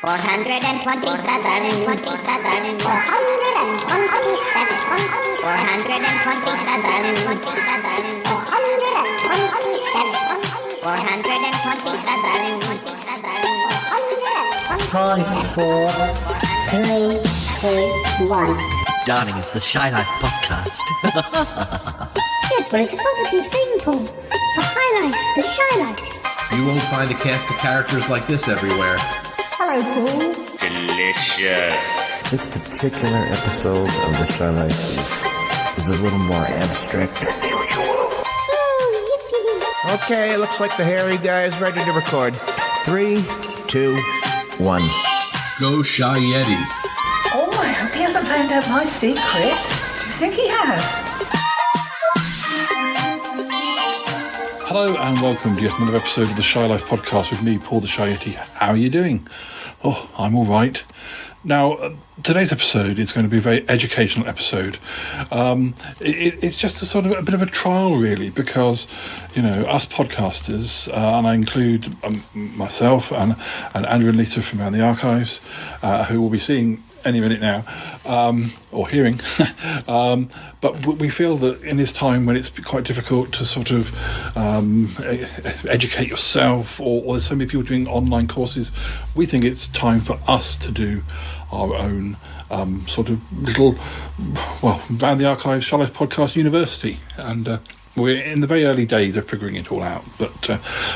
Five, four, three, two, one. Darling, it's the Shy Life podcast. Good, but it's a positive thing, Paul. The high life, the shy life. You won't find a cast of characters like this everywhere. Hello, Paul. Delicious. This particular episode of The Shy Life is a little more abstract than usual. Oh, yippee. Okay, looks like the hairy guy is ready to record. 3, 2, 1. Go Shy Yeti. Oh, I hope he hasn't found out my secret. Do you think he has? Hello and welcome to yet another episode of the Shy Life podcast with me, Paul the Shy Yeti. How are you doing? Oh, I'm all right. Now, today's episode is going to be a very educational episode. It's just a sort of a bit of a trial, really, because, you know, us podcasters, and I include myself and Andrew and Lisa from Around the Archives, who will be seeing any minute now, or hearing. But we feel that in this time when it's quite difficult to sort of educate yourself, or there's so many people doing online courses, we think it's time for us to do our own sort of little, well, Around the Archives Shy Life Podcast University. And we're in the very early days of figuring it all out. But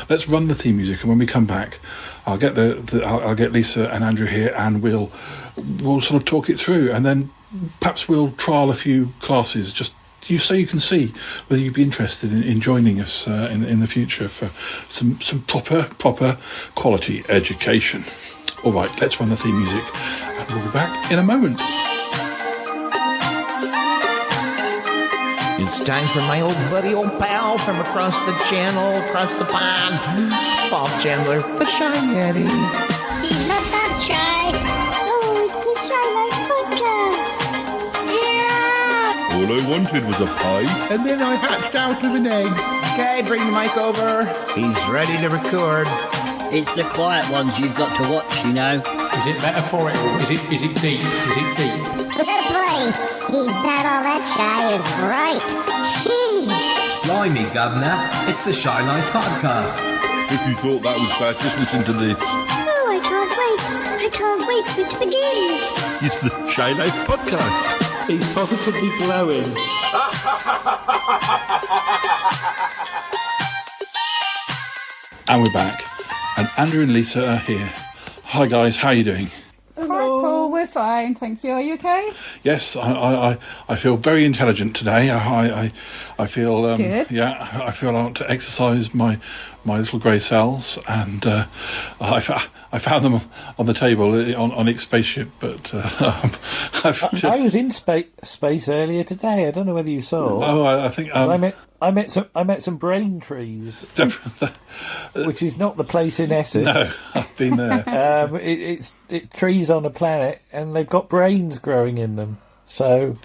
let's run the theme music, and when we come back, I'll get I'll get Lisa and Andrew here, and we'll sort of talk it through, and then perhaps we'll trial a few classes, just so you can see whether you'd be interested in joining us in the future for some proper quality education. All right, let's run the theme music, and we'll be back in a moment. It's time for my old buddy, old pal from across the channel, across the pond, Bob Chandler, the Shy Yeti. He's not that shy. Oh, it's the Shy Life podcast. Yeah. All I wanted was a pie. And then I hatched out of an egg. Okay, bring the mic over. He's ready to record. It's the quiet ones you've got to watch, you know. Is it metaphorical? Is it deep? Is it deep? Fair play. He's not all that shy, it's right. Blimey, Governor. It's the Shy Life podcast. If you thought that was bad, just listen to this. Oh, I can't wait. I can't wait for it to begin. It's the Shy Life podcast. He's positively glowing. And we're back, and Andrew and Lisa are here. Hi guys, how are you doing? Hello. Hi, Paul. We're fine, thank you. Are you okay? Yes, I feel very intelligent today. I feel Good. Yeah, I feel I want to exercise my little grey cells, and I found them on the table on Nick's spaceship. But I was in space earlier today. I don't know whether you saw. Oh, I think I met some brain trees, which is not the place in Essex. No, I've been there. It's trees on a planet, and they've got brains growing in them. So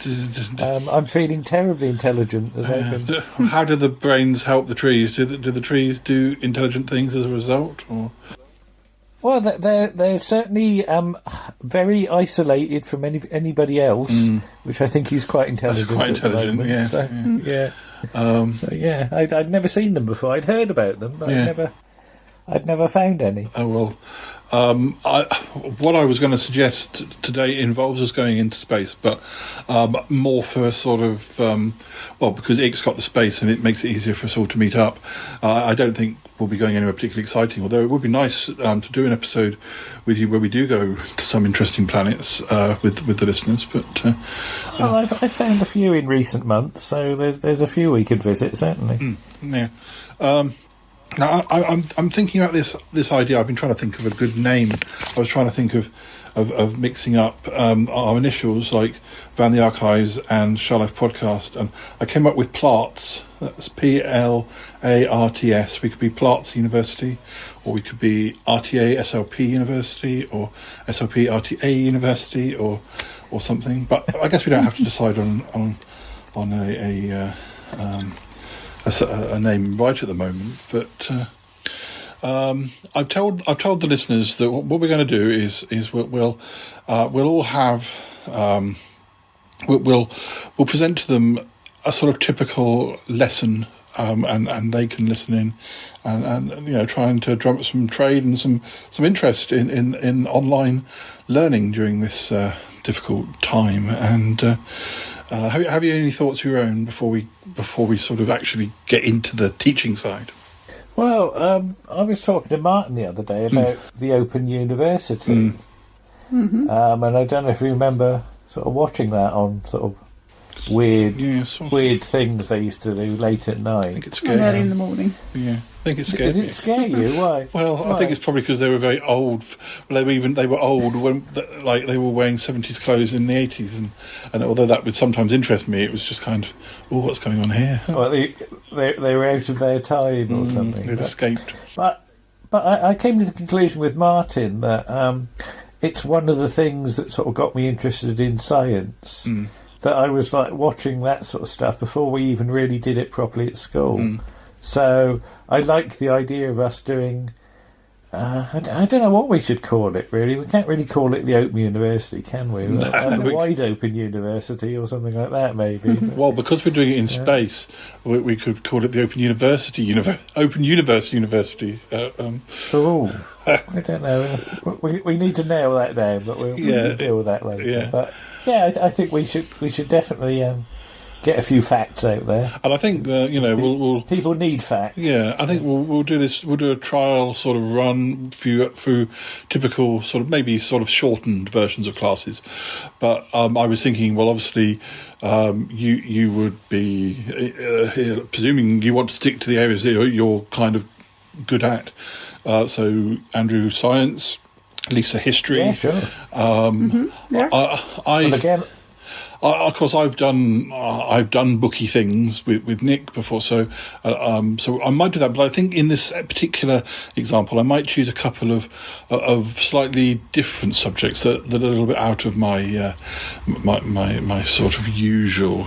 I'm feeling terribly intelligent as I've been. How do the brains help the trees? Do the trees do intelligent things as a result? Or? Well, they're certainly very isolated from anybody else, which I think is quite intelligent. That's quite intelligent, yes. So, yeah. I'd never seen them before. I'd heard about them, but I'd never found any. Oh well. What I was going to suggest today involves us going into space, but more for sort of because Ike's got the space and it makes it easier for us all to meet up. I don't think we'll be going anywhere particularly exciting, although it would be nice to do an episode with you where we do go to some interesting planets with the listeners. But well, I've found a few in recent months, so there's a few we could visit certainly. Yeah. Now, I'm thinking about this idea. I've been trying to think of a good name. I was trying to think of mixing up our initials, like Van the Archives and Shy Life Podcast, and I came up with Plarts. That's PLARTS. We could be Plarts University, or we could be RTA SLP University, or SLP RTA University, or something. But I guess we don't have to decide on a name right at the moment, but I've told the listeners that what we're going to do is we'll all have we'll present to them a sort of typical lesson, and they can listen in and trying to drum up some trade and some interest in online learning during this difficult time. And have you any thoughts of your own before we sort of actually get into the teaching side? Well, I was talking to Martin the other day about the Open University, and I don't know if you remember sort of watching that on sort of weird things they used to do late at night. I think it scared early me. in the morning. Yeah, I think it scared me. Did it scare you? Why? Well, Why? I think it's probably because they were very old. Well, they were old when, like, they were wearing 70s clothes in the 80s, and although that would sometimes interest me, it was just kind of, what's going on here? Well, they were out of their time or something. They'd escaped. But I came to the conclusion with Martin that it's one of the things that sort of got me interested in science. That I was like watching that sort of stuff before we even really did it properly at school. So I like the idea of us doing. I don't know what we should call it. Really, we can't really call it the Open University, can we? The Wide Open University or something like that, maybe. Well, because we're doing it in space, we could call it the Open University, Open Universe University. Oh, I don't know. We need to nail that down, but we'll deal with that later. Yeah. But yeah, I think we should definitely get a few facts out there. And I think that we'll people need facts. Yeah, I think we'll do this. We'll do a trial sort of run through typical sort of maybe sort of shortened versions of classes. But I was thinking, well, obviously, you would be presuming you want to stick to the areas that you're kind of good at. So Andrew, science. Lisa, history. Yeah, sure. And again, of course, I've done booky things with Nick before, so I might do that. But I think in this particular example, I might choose a couple of slightly different subjects that are a little bit out of my my sort of usual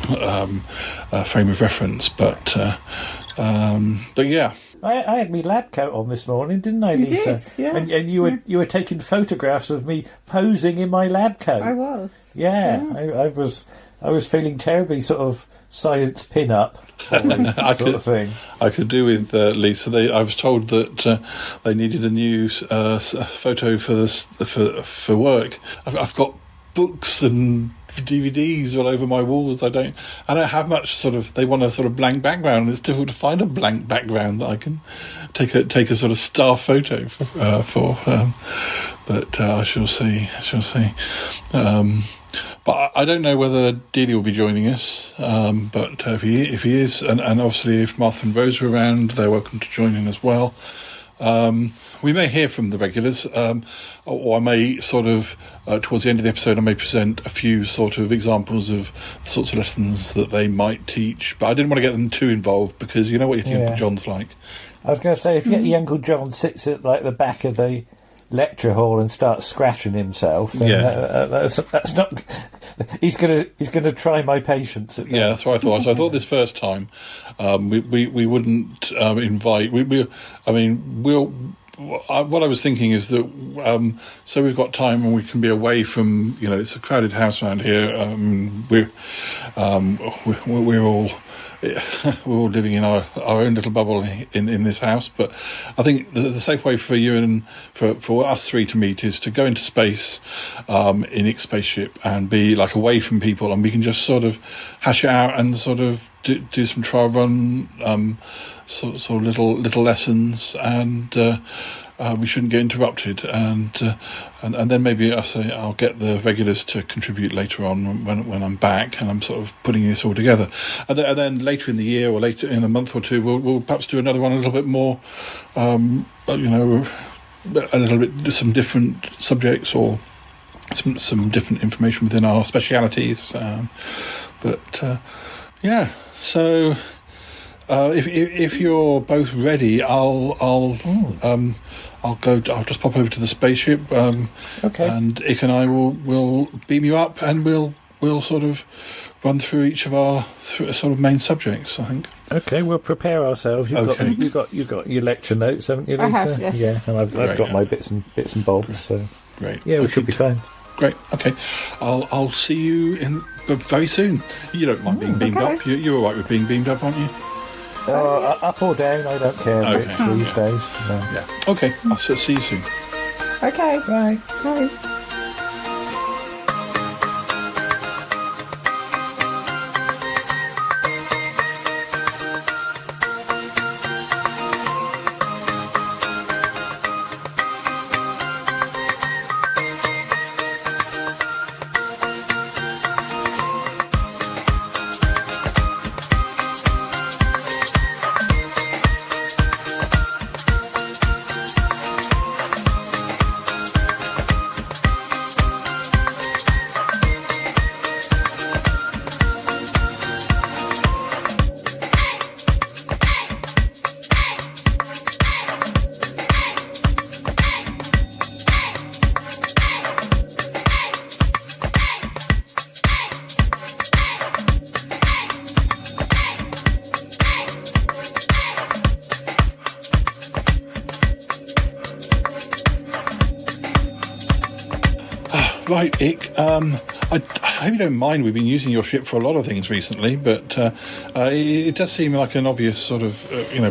frame of reference. But yeah. I had my lab coat on this morning, didn't I, Lisa? You did, yeah. And you were taking photographs of me posing in my lab coat. I was. Yeah. I was feeling terribly sort of science pin-up sort of thing. I could do with Lisa. I was told that they needed a new photo for work. I've got books and DVDs all over my walls. I don't have much sort of. They want a sort of blank background, and it's difficult to find a blank background that I can take a sort of star photo for. But I shall see. But I don't know whether Dealey will be joining us. But if he is, and obviously if Martha and Rose are around, they're welcome to join in as well. We may hear from the regulars, or I may sort of, towards the end of the episode, I may present a few sort of examples of the sorts of lessons that they might teach. But I didn't want to get them too involved because you know what your Uncle John's like. I was going to say, if your Uncle John sits at like the back of the lecture hall and starts scratching himself, then that's not. He's gonna try my patience. At that. Yeah, that's what I thought. So I thought this first time, we wouldn't invite. What I was thinking is that so we've got time and we can be away from it's a crowded house around here. We're all living in our own little bubble in this house. But I think the safe way for you and for us three to meet is to go into space in Nick's spaceship and be like away from people, and we can just sort of hash it out and sort of do some trial run. Sort of little lessons, and we shouldn't get interrupted. And then maybe I'll get the regulars to contribute later on when I'm back, and I'm sort of putting this all together. And then later in the year, or later in a month or two, we'll perhaps do another one a little bit more, a little bit some different subjects or some different information within our specialities. So. If you're both ready, I'll go. I'll just pop over to the spaceship. Okay. And Ick and I will beam you up, and we'll sort of run through each of our sort of main subjects, I think. Okay, we'll prepare ourselves. You've got your lecture notes, haven't you, Lisa? I have, yes. Yeah, and I've got my bits and bobs. So Great. yeah, we should be fine. Great. Okay, I'll see you very soon. You don't mind being beamed up. You're all right with being beamed up, aren't you? Up or down, I don't care Okay. which these days. No. Yeah. Okay, I'll see you soon. Okay. Bye. Bye. Right, Ick. I hope you don't mind. We've been using your ship for a lot of things recently, but it does seem like an obvious sort of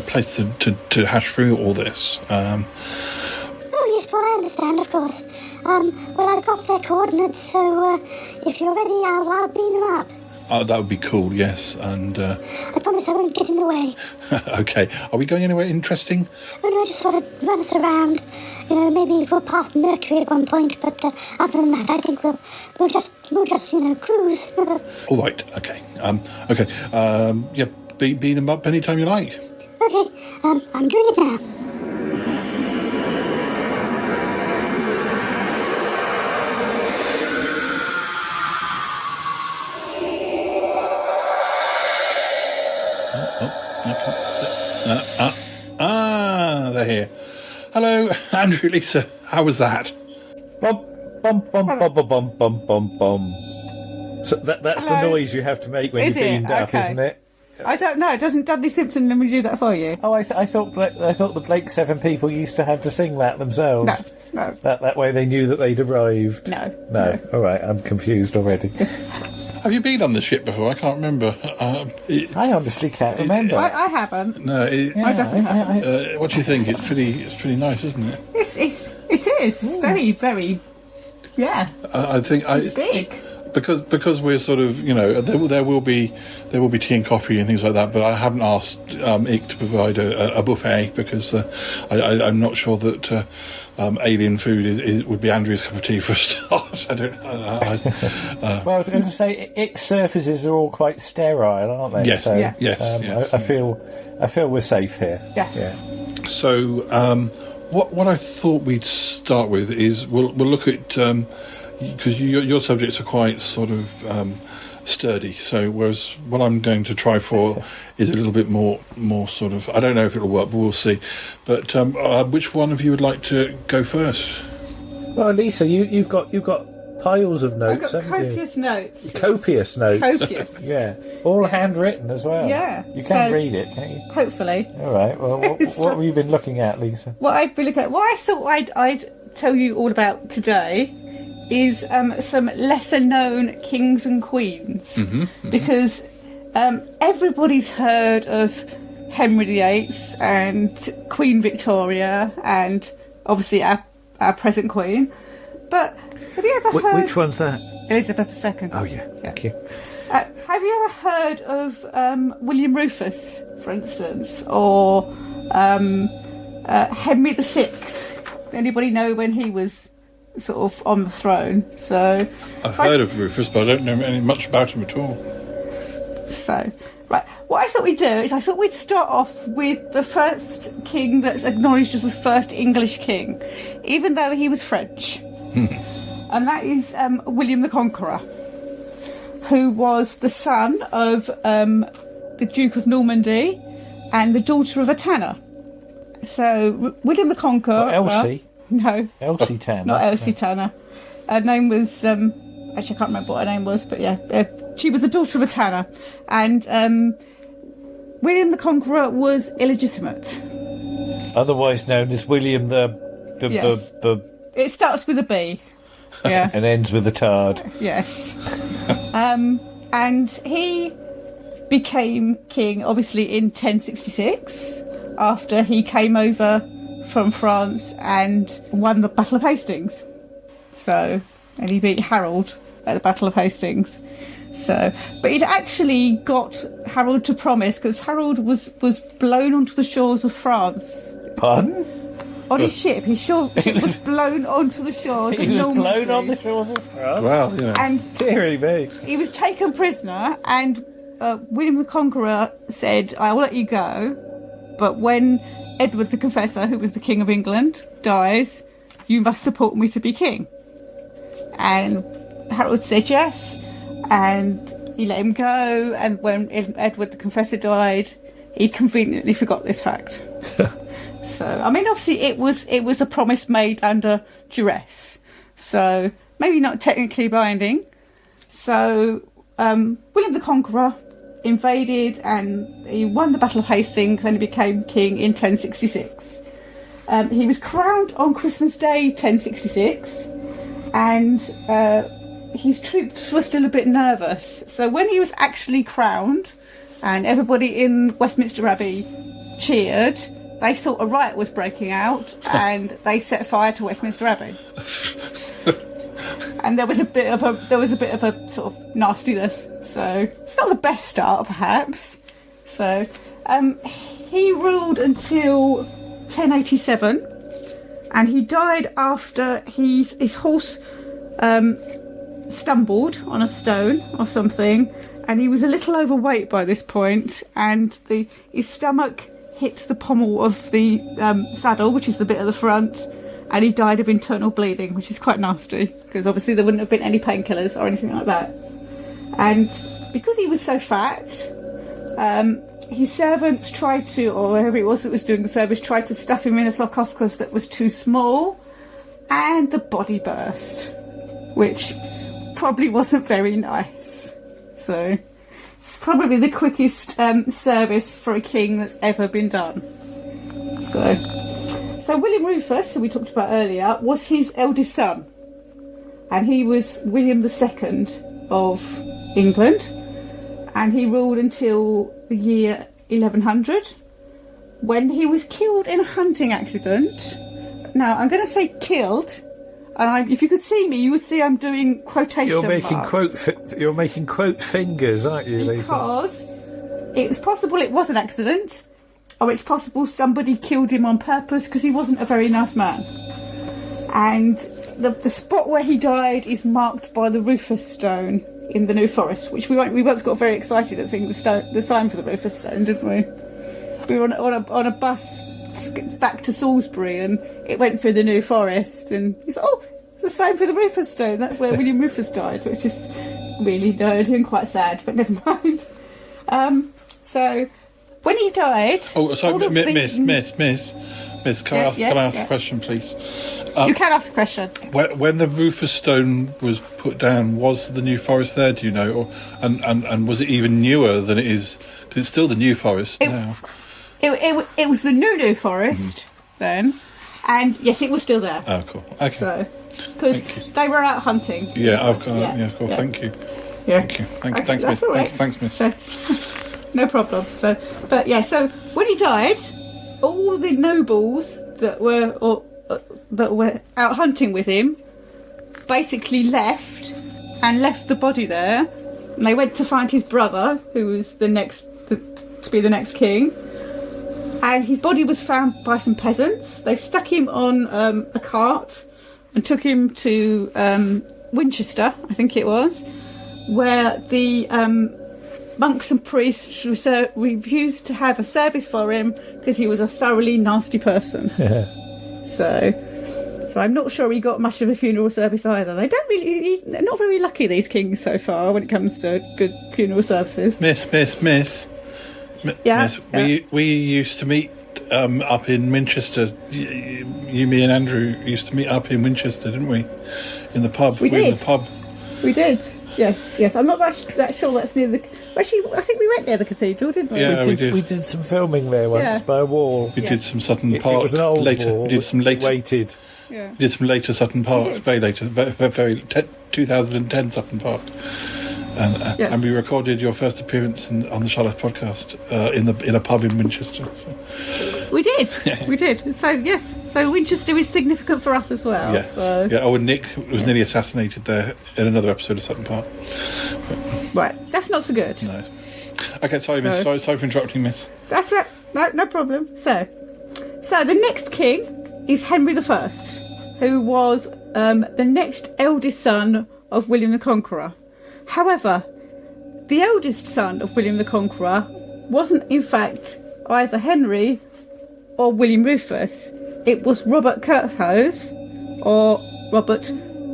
place to hash through all this. Oh, yes, well, I understand, of course. Well, I've got their coordinates, so if you're ready, I'll beam them up. That would be cool, yes, and... I promise I won't get in the way. Okay, are we going anywhere interesting? Oh, no, I just thought I'd run us around. Maybe we'll pass Mercury at one point, but other than that, I think we'll just cruise. All right, okay. Yeah, beam them up anytime you like. Okay, I'm doing it now. They're here. Hello, Andrew, Lisa. How was that? Bum, bum, bum, bum, bum, bum, bum, bum, bum. So that's Hello. the noise you have to make when Is you're it? beamed up, Okay. isn't it? I don't know. Doesn't Dudley Simpson let me do that for you? Oh, I thought the Blake Seven people used to have to sing that themselves. No. That way they knew that they'd arrived. No. All right, I'm confused already. Have you been on the ship before? I can't remember. I honestly can't remember. I haven't. No, I definitely haven't. what do you think? It's pretty nice, isn't it? It is. It's very, very. Yeah. I think It's big. because we're sort of there will be tea and coffee and things like that, but I haven't asked Ick to provide a buffet because I'm not sure that alien food would be Andrew's cup of tea for a start. I don't know. Well, I was going to say, Ick's surfaces are all quite sterile, aren't they? Yes, so, yes. I feel we're safe here. Yes. Yeah. So what I thought we'd start with is we'll look at because your subjects are quite sort of sturdy. So whereas what I'm going to try for is a little bit more sort of, I don't know if it'll work, but we'll see. But which one of you would like to go first? Well, Lisa, you've got piles of notes, I've got haven't copious you? notes. Copious notes. Copious. Yeah, all handwritten as well. Yeah. You can So- read it, can't you? Hopefully. All right. Well, what have you been looking at, Lisa? What I've been looking at, what I thought I'd tell you all about today is some lesser known kings and queens. Because everybody's heard of Henry VIII and Queen Victoria and obviously our present queen. But have you ever heard... Which one's that? Elizabeth II. Oh, yeah. Thank you. Have you ever heard of William Rufus, for instance, or Henry VI? Anybody know when he was sort of on the throne? So I've heard of Rufus, but I don't know much about him at all. So, right, what I thought we'd do is I thought we'd start off with the first king that's acknowledged as the first English king, even though he was French. And that is William the Conqueror, who was the son of the Duke of Normandy and the daughter of a tanner. So, William the Conqueror... Elsie? No. Elsie Tanner? Not Elsie Tanner. Her name was actually I can't remember what her name was, but she was the daughter of a tanner, and William the Conqueror was illegitimate. Otherwise known as William Yes. It starts with a B. Yeah. and ends with a tard. Yes. And he became king, obviously, in 1066, after he came over from France and won the Battle of Hastings. And he beat Harold at the Battle of Hastings. But he'd actually got Harold to promise, because Harold was blown onto the shores of France. Pardon? On his ship. His ship was blown onto the shores of Normandy. Blown on the shores of France? Well, you know. And dearie me. He was taken prisoner, and William the Conqueror said, I will let you go, but when Edward the Confessor, who was the King of England, dies, you must support me to be king. And Harold said yes, and he let him go, and when Edward the Confessor died, he conveniently forgot this fact. I mean, obviously it was a promise made under duress, so maybe not technically binding. So William the Conqueror invaded, and he won the Battle of Hastings, and he became king in 1066. He was crowned on Christmas Day 1066, and his troops were still a bit nervous. So when he was actually crowned and everybody in Westminster Abbey cheered, they thought a riot was breaking out, and they set fire to Westminster Abbey. And there was a bit of a sort of nastiness. So it's not the best start, perhaps. So he ruled until 1087, and he died after his horse stumbled on a stone or something, and he was a little overweight by this point, and his stomach hit the pommel of the saddle, which is the bit at the front, and he died of internal bleeding, which is quite nasty, because obviously there wouldn't have been any painkillers or anything like that. And because he was so fat, his servants tried to, or whoever it was that was doing the service, tried to stuff him in a sarcophagus that was too small, and the body burst, which probably wasn't very nice. So it's probably the quickest service for a king that's ever been done. So William Rufus, who we talked about earlier, was his eldest son, and he was William II of England, and he ruled until the year 1100, when he was killed in a hunting accident. Now, I'm going to say killed, and if you could see me, you would see I'm doing quotation marks. You're making quote fingers, aren't you, Lisa? Because it's possible it was an accident, or it's possible somebody killed him on purpose, because he wasn't a very nice man. And the spot where he died is marked by the Rufus stone in the New Forest, which we once got very excited at seeing the sign for the Rufus stone, didn't we? We were on a bus back to Salisbury, and it went through the New Forest, and he said, "Oh, the sign for the Rufus stone. That's where William Rufus died," which is really nerdy and quite sad, but never mind. So when he died, Miss, can I ask a question, please? You can ask a question. When the Rufus stone was put down, was the New Forest there? Do you know, and was it even newer than it is? Because it's still the New Forest now. It was the New Forest then, and yes, it was still there. Oh, cool. Okay. So, because they were out hunting. Yeah, of course. Yeah. Thank you. Yeah. Thank you. Thanks, that's Miss. all right. Thanks, Miss. So, no problem. So when he died, all the nobles that were out hunting with him basically left the body there, and they went to find his brother, who was to be the next king. And his body was found by some peasants. They stuck him on a cart and took him to Winchester, I think it was, where the monks and priests refused to have a service for him because he was a thoroughly nasty person. So I'm not sure he got much of a funeral service either. They're not very lucky, these kings, so far, when it comes to good funeral services. Miss. Yes, we used to meet up in Winchester. You, me and Andrew used to meet up in Winchester, didn't we? In the pub. We did. In the pub. We did. Yes. I'm not that sure that's near the... Actually, I think we went near the cathedral, didn't we? Yeah, we did. We did some filming there once by a wall. We did some Sutton Park It was an old later. wall. We did some later. Waited. Yeah. We did some later Sutton Park, very later, very 2010 Sutton Park. And we recorded your first appearance on the Charlotte podcast in a pub in Winchester. So. We did. We did. So, yes. So Winchester is significant for us as well. Yes. So. Yeah. Oh, and Nick was nearly assassinated there in another episode of Sutton Park. Right. That's not so good. No. Okay, sorry, Miss. Sorry for interrupting, Miss. That's right. No problem. So the next king is Henry I, who was the next eldest son of William the Conqueror. However, the eldest son of William the Conqueror wasn't, in fact, either Henry or William Rufus. It was Robert Curthose or Robert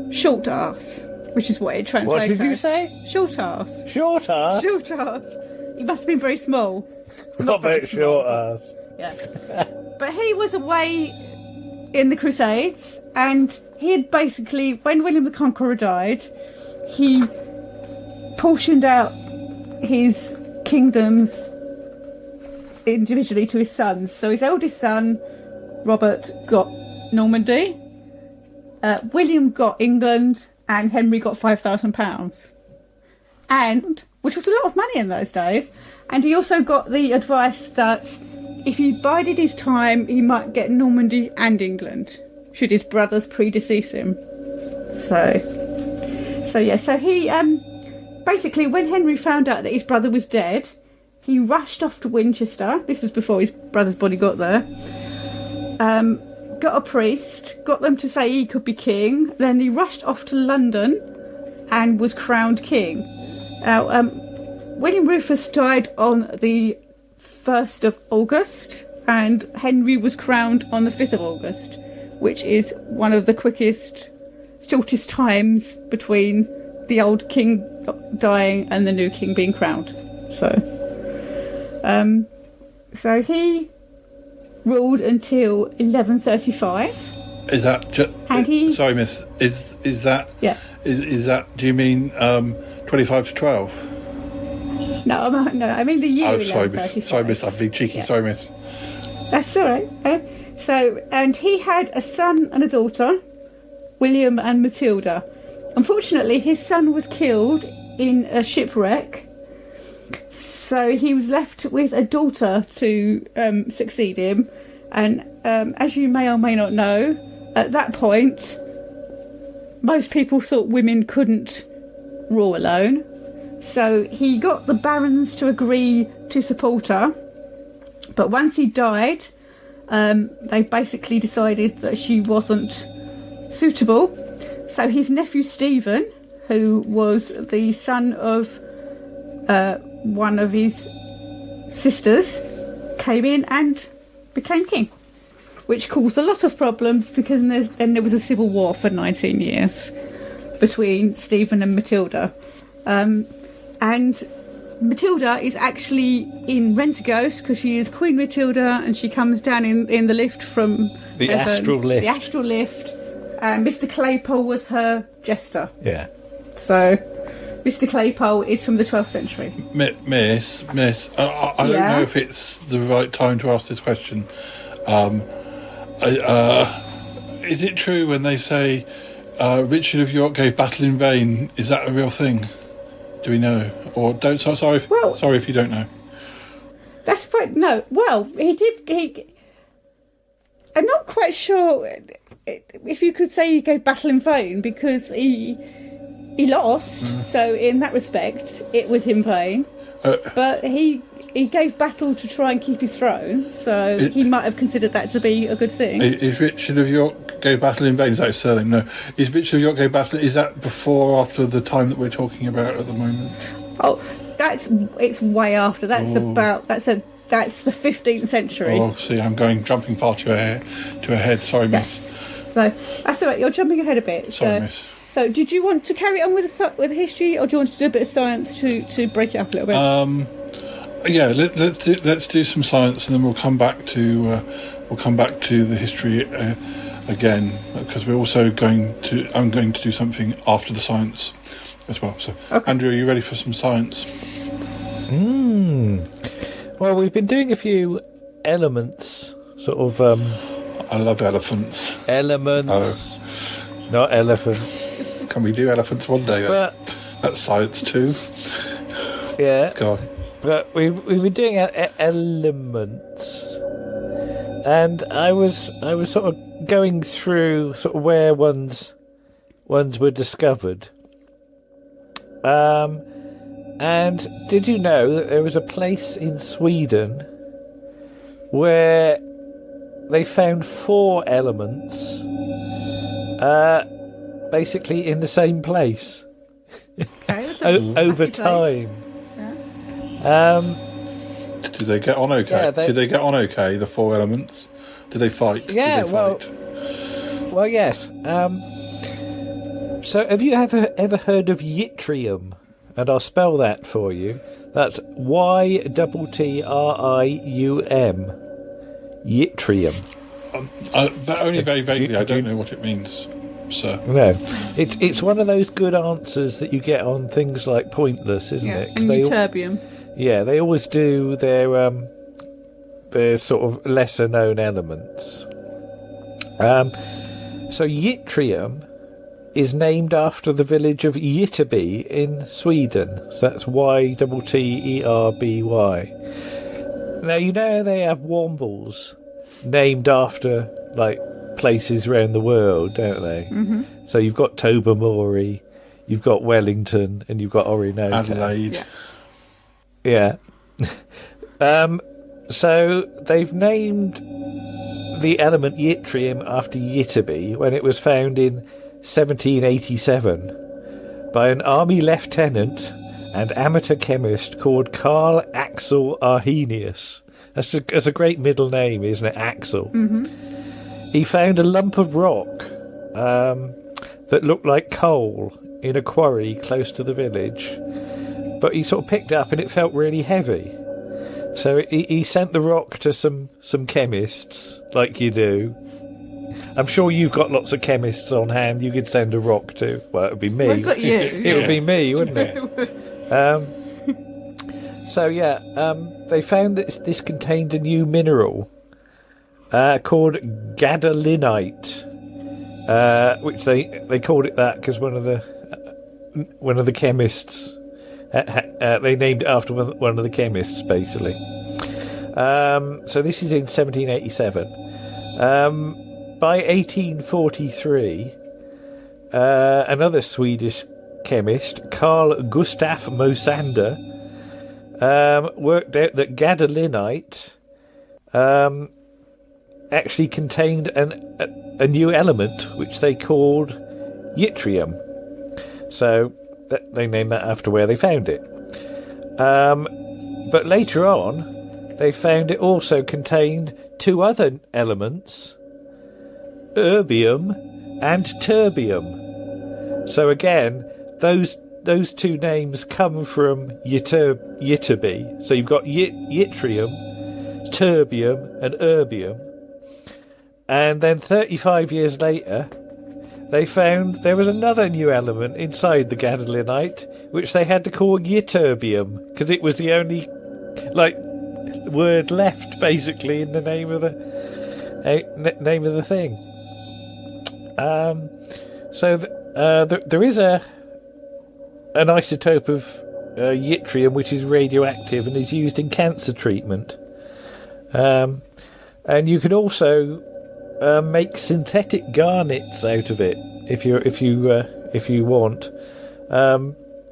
Shortass, which is what it translates What did you as. say? Shortass. Shortass? Shortass. He must have been very small. Robert Shortass. Yeah. But he was away in the Crusades, and he had basically, when William the Conqueror died, he portioned out his kingdoms individually to his sons. So his eldest son, Robert, got Normandy, William got England, and Henry got £5,000. And, which was a lot of money in those days. And he also got the advice that if he bided his time, he might get Normandy and England, should his brothers predecease him. So he, basically, when Henry found out that his brother was dead, he rushed off to Winchester. This was before his brother's body got there. Got a priest, got them to say he could be king. Then he rushed off to London and was crowned king. Now, William Rufus died on the 1st of August, and Henry was crowned on the 5th of August, which is one of the shortest times between the old king dying and the new king being crowned. So he ruled until 1135. Is that sorry, Miss? Is that? Yeah. Is that? Do you mean 25 to 12? No, I mean the year. Oh, sorry, Miss. Sorry, Miss. I'm being cheeky. Yeah. Sorry, Miss. That's all right. And he had a son and a daughter, William and Matilda. Unfortunately, his son was killed in a shipwreck, so he was left with a daughter to succeed him. And as you may or may not know, at that point, most people thought women couldn't rule alone. So he got the barons to agree to support her. But once he died, they basically decided that she wasn't suitable. So his nephew Stephen, who was the son of one of his sisters, came in and became king, which caused a lot of problems because then there was a civil war for 19 years between Stephen and Matilda. And Matilda is actually in Rentaghost because she is Queen Matilda, and she comes down in the lift from the heaven, astral lift. The astral lift. And Mr. Claypole was her jester. Yeah. So Mr. Claypole is from the 12th century. Miss, I don't know if it's the right time to ask this question. Is it true when they say Richard of York gave battle in vain? Is that a real thing? Do we know? Or don't? Sorry if you don't know. That's fine. No. Well, he did. I'm not quite sure if you could say he gave battle in vain because he lost. So in that respect, it was in vain. But he gave battle to try and keep his throne. So he might have considered that to be a good thing. Is Richard of York gave battle in vain? Is that Sterling? No. Is Richard of York gave battle? Is that before or after the time that we're talking about at the moment? Oh, it's way after. That's that's the 15th century. Oh, see, I'm jumping far too ahead. Sorry, Miss. Yes. So that's all right. You're jumping ahead a bit. Sorry, Miss. So, did you want to carry on with the history, or do you want to do a bit of science to break it up a little bit? Yeah, let's do some science, and then we'll come back to the history again, because we're also I'm going to do something after the science as well. So, Andrew, are you ready for some science? Well, we've been doing a few elements, sort of. I love elephants. Elements, not elephant. Can we do elephants one day? That's science too. Yeah. God. But we've been doing elements, and I was sort of going through sort of where ones were discovered. And did you know that there was a place in Sweden where they found 4 elements, basically in the same place, over time. Did they get on okay? Yeah, Did they get on okay? The 4 elements. Did they fight? Yeah. Did they fight? Well, yes. So, have you ever heard of yttrium? And I'll spell that for you. That's YTTRIUM. Yttrium. But only very vaguely. I don't know what it means. So no, it's one of those good answers that you get on things like Pointless, isn't it? And ytterbium. Yeah, they always do their sort of lesser known elements. So yttrium is named after the village of Ytterby in Sweden. So that's YTTERBY. Now, you know they have wombles named after, like, places around the world, don't they? Mm-hmm. So you've got Tobermory, you've got Wellington, and you've got Orinoco. Adelaide. Yeah. So they've named the element yttrium after Ytterby when it was found in 1787 by an army lieutenant and amateur chemist called Carl Axel Arrhenius. That's a great middle name, isn't it, Axel? Mm-hmm. He found a lump of rock that looked like coal in a quarry close to the village, but he sort of picked it up and it felt really heavy. So he sent the rock to some chemists, like you do. I'm sure you've got lots of chemists on hand you could send a rock to. Well, it would be me. Look at you. It would be me, wouldn't it? They found that this contained a new mineral called gadolinite, which they called it that because one of the chemists they named it after one of the chemists, basically. So this is in 1787. By 1843, another Swedish chemist, Carl Gustaf Mosander, worked out that gadolinite actually contained a new element which they called yttrium. So they named that after where they found it. But later on, they found it also contained 2 other elements, erbium and terbium. So again, those 2 names come from Ytterby. So you've got yttrium, terbium, and erbium. And then 35 years later, they found there was another new element inside the gadolinite, which they had to call ytterbium, because it was the only word left, basically, in the name of the thing. There is an isotope of yttrium which is radioactive and is used in cancer treatment. And you can also make synthetic garnets out of it if you want.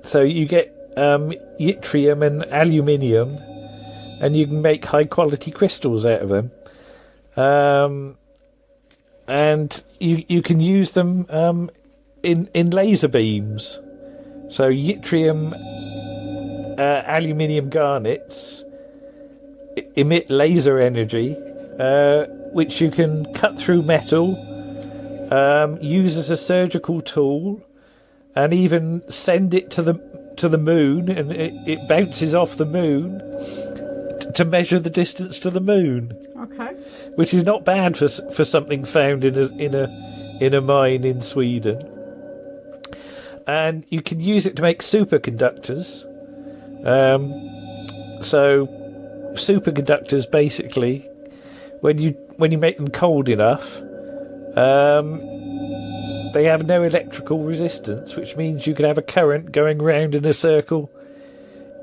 So you get yttrium and aluminium, and you can make high quality crystals out of them. And you can use them in laser beams. So yttrium aluminium garnets emit laser energy, which you can cut through metal, use as a surgical tool, and even send it to the moon, and it bounces off the moon to measure the distance to the moon. Okay. Which is not bad for something found in a mine in Sweden. and you can use it to make superconductors. So superconductors, basically, when you make them cold enough, they have no electrical resistance, which means you can have a current going round in a circle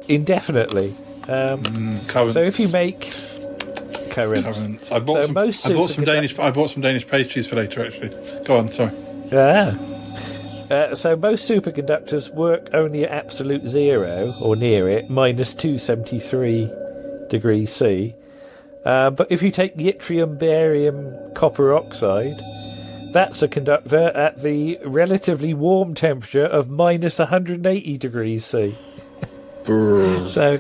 indefinitely. So if you make currents, I bought some Danish pastries for later. Actually, go on. Sorry. So most superconductors work only at absolute zero or near it, minus 273 degrees C. But if you take yttrium, barium, copper oxide, that's a conductor at the relatively warm temperature of minus 180 degrees C. So,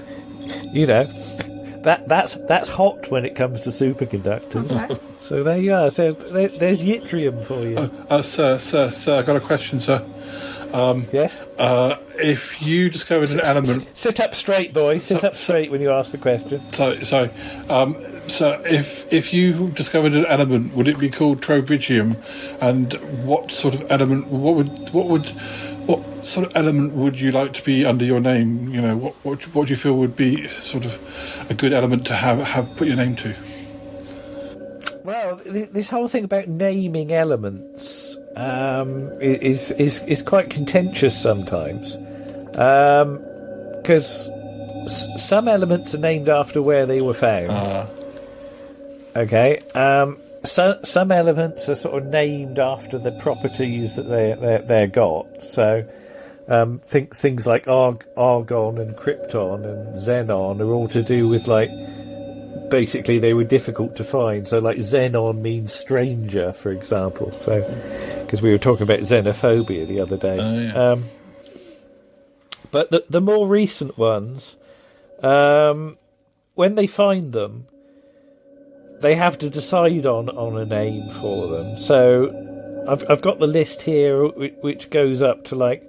that's hot when it comes to superconductors. Okay. So there you are. So there's yttrium for you. Sir, I've got a question, sir. Yes? If you discovered an element... Sit up straight, boy. Sit up straight when you ask the question. Sorry. So if you discovered an element, would it be called Trobrigium? And what sort of element... What sort of element would you like to be under your name? What do you feel would be sort of a good element to have put your name to? Well, this whole thing about naming elements is quite contentious sometimes, because some elements are named after where they were found. Okay. Some elements are sort of named after the properties that they're got. So things like argon and krypton and xenon are all to do with, like, basically they were difficult to find. So like xenon means stranger, for example. So because we were talking about xenophobia the other day. But the more recent ones, when they find them, they have to decide on a name for them. So I've got the list here, which goes up to like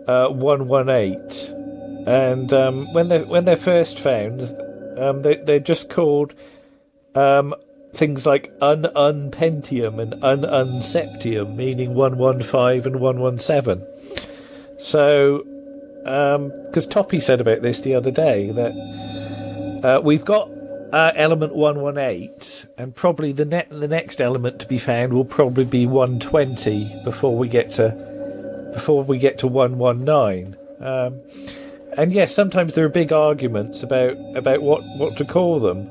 118, and when they're first found, they're just called things like un-pentium and un-septium, meaning 115 and 117. So because Toppy said about this the other day that we've got element 118, and probably the next element to be found will probably be 120 before we get to 119. And yes, sometimes there are big arguments about what to call them.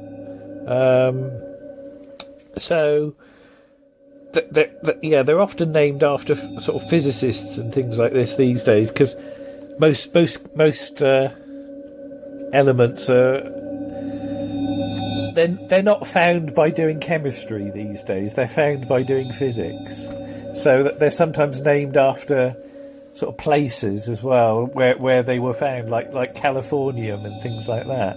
So they're often named after sort of physicists and things like this these days, because most elements are. They're not found by doing chemistry these days. They're found by doing physics. So that they're sometimes named after sort of places as well where they were found, like Californium and things like that.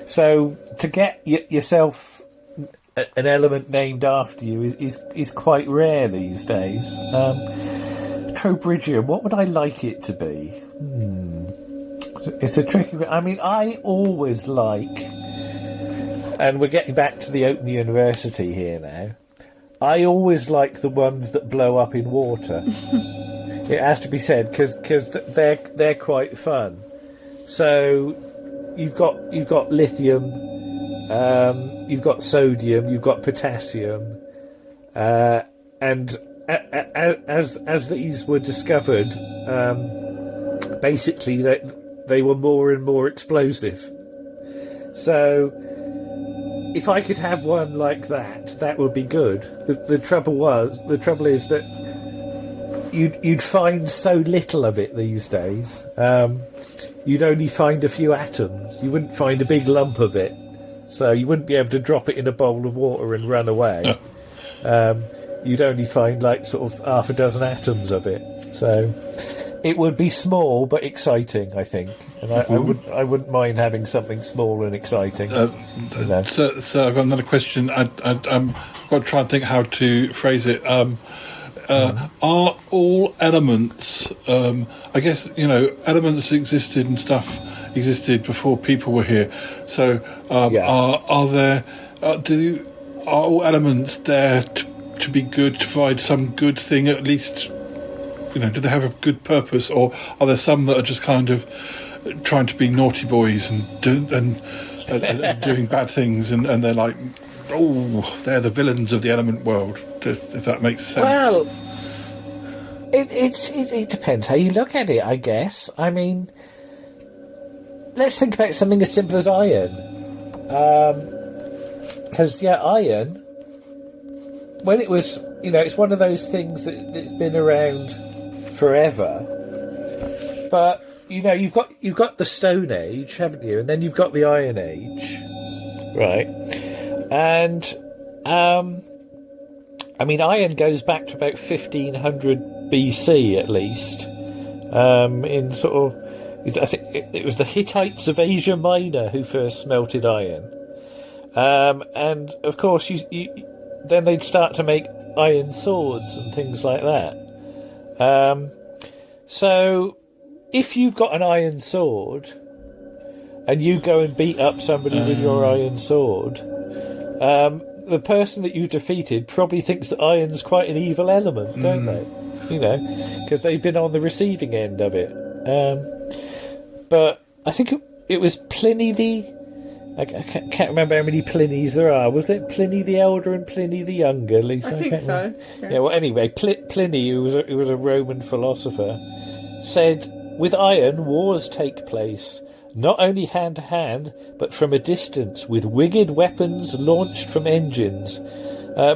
So to get yourself an element named after you is quite rare these days. Trobrigium, what would I like it to be? It's a tricky... I mean, I always like... And we're getting back to the Open University here now. I always like the ones that blow up in water. It has to be said, because they're quite fun. So you've got lithium, you've got sodium, you've got potassium, and as these were discovered, basically they were more and more explosive. So if I could have one like that would be good. The trouble is that you'd find so little of it these days. You'd only find a few atoms. You wouldn't find a big lump of it. So you wouldn't be able to drop it in a bowl of water and run away. You'd only find like sort of half a dozen atoms of it. So it would be small but exciting, I think. And I wouldn't mind having something small and exciting. So I've got another question. I've got to try and think how to phrase it. Are all elements, I guess, elements existed and stuff existed before people were here. So are all elements there to be good, to provide some good thing, at least, do they have a good purpose, or are there some that are just kind of trying to be naughty boys and doing bad things, and they're like, oh, they're the villains of the element world, if that makes sense? Well, it depends how you look at it, I guess. I mean, let's think about something as simple as iron. Because, iron, when it was, it's one of those things that's been around forever. But, you've got the Stone Age, haven't you? And then you've got the Iron Age, right? And, iron goes back to about 1500 BC at least. In sort of, I think it was the Hittites of Asia Minor who first smelted iron. And of course, then they'd start to make iron swords and things like that. So, if you've got an iron sword and you go and beat up somebody with your iron sword, the person that you defeated probably thinks that iron's quite an evil element, don't they? Because they've been on the receiving end of it. But I think it was Pliny I can't remember how many Plinies there are. Was it Pliny the Elder and Pliny the Younger, Lisa? I think so. Yeah, well, anyway, Pliny, who was a Roman philosopher, said, with iron, wars take place, not only hand to hand, but from a distance, with winged weapons launched from engines.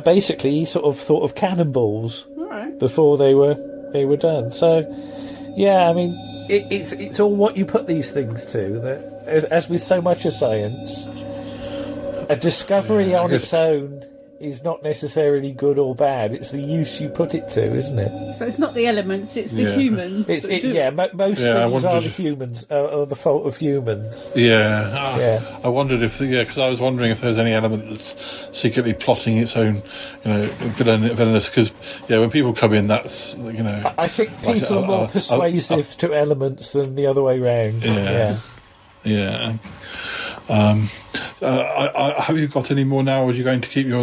Basically, he sort of thought of cannonballs before they were done. So, yeah, I mean, it's all what you put these things to. That, as with so much of science, a discovery on its own is not necessarily good or bad. It's the use you put it to, isn't it? So it's not the elements, it's the humans. Most things are the humans, are the fault of humans. I wondered if, because I was wondering if there's any element that's secretly plotting its own, villainous. Because when people come in, that's I think people are more persuasive to elements than the other way round. Have you got any more now, or are you going to keep the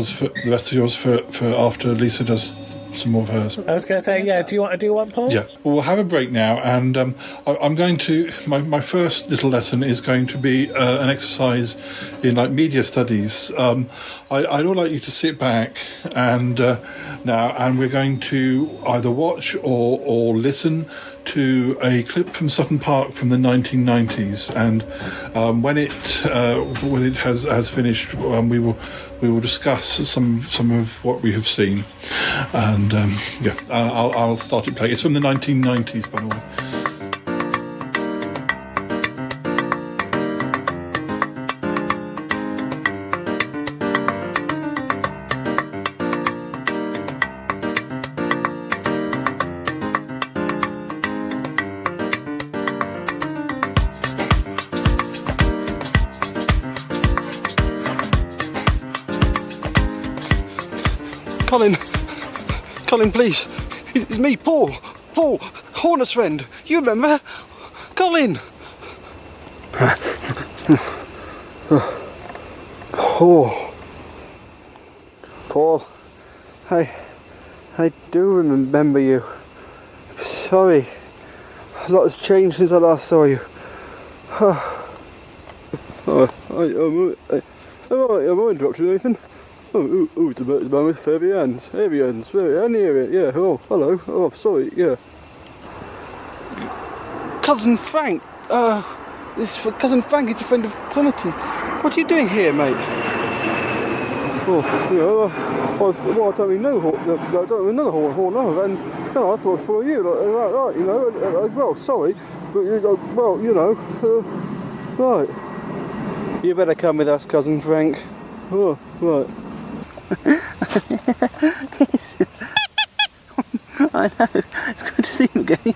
rest of yours for after Lisa does some more of hers? I was going to say, do you want to do one, Paul? Yeah. Well, we'll have a break now, and I'm going to... My first little lesson is going to be an exercise in, media studies. I'd all like you to sit back and we're going to either watch or listen to a clip from Sutton Park from the 1990s, and when it has finished, we will discuss some of what we have seen, and I'll start it playing. It's from the 1990s, by the way. Colin, please. It's me, Paul, Horner's friend. You remember? Colin! Paul, I do remember you. Sorry. A lot has changed since I last saw you. Am I interrupting anything? It's the man with Fabian's. I hear it, yeah. Oh, hello. Oh, sorry, yeah. Cousin Frank. Cousin Frank is a friend of Trinity. What are you doing here, mate? I don't really know. I don't really know Horner, and I thought it was for you. Well, sorry, but right. You better come with us, Cousin Frank. Oh, right. I know, it's good to see you again.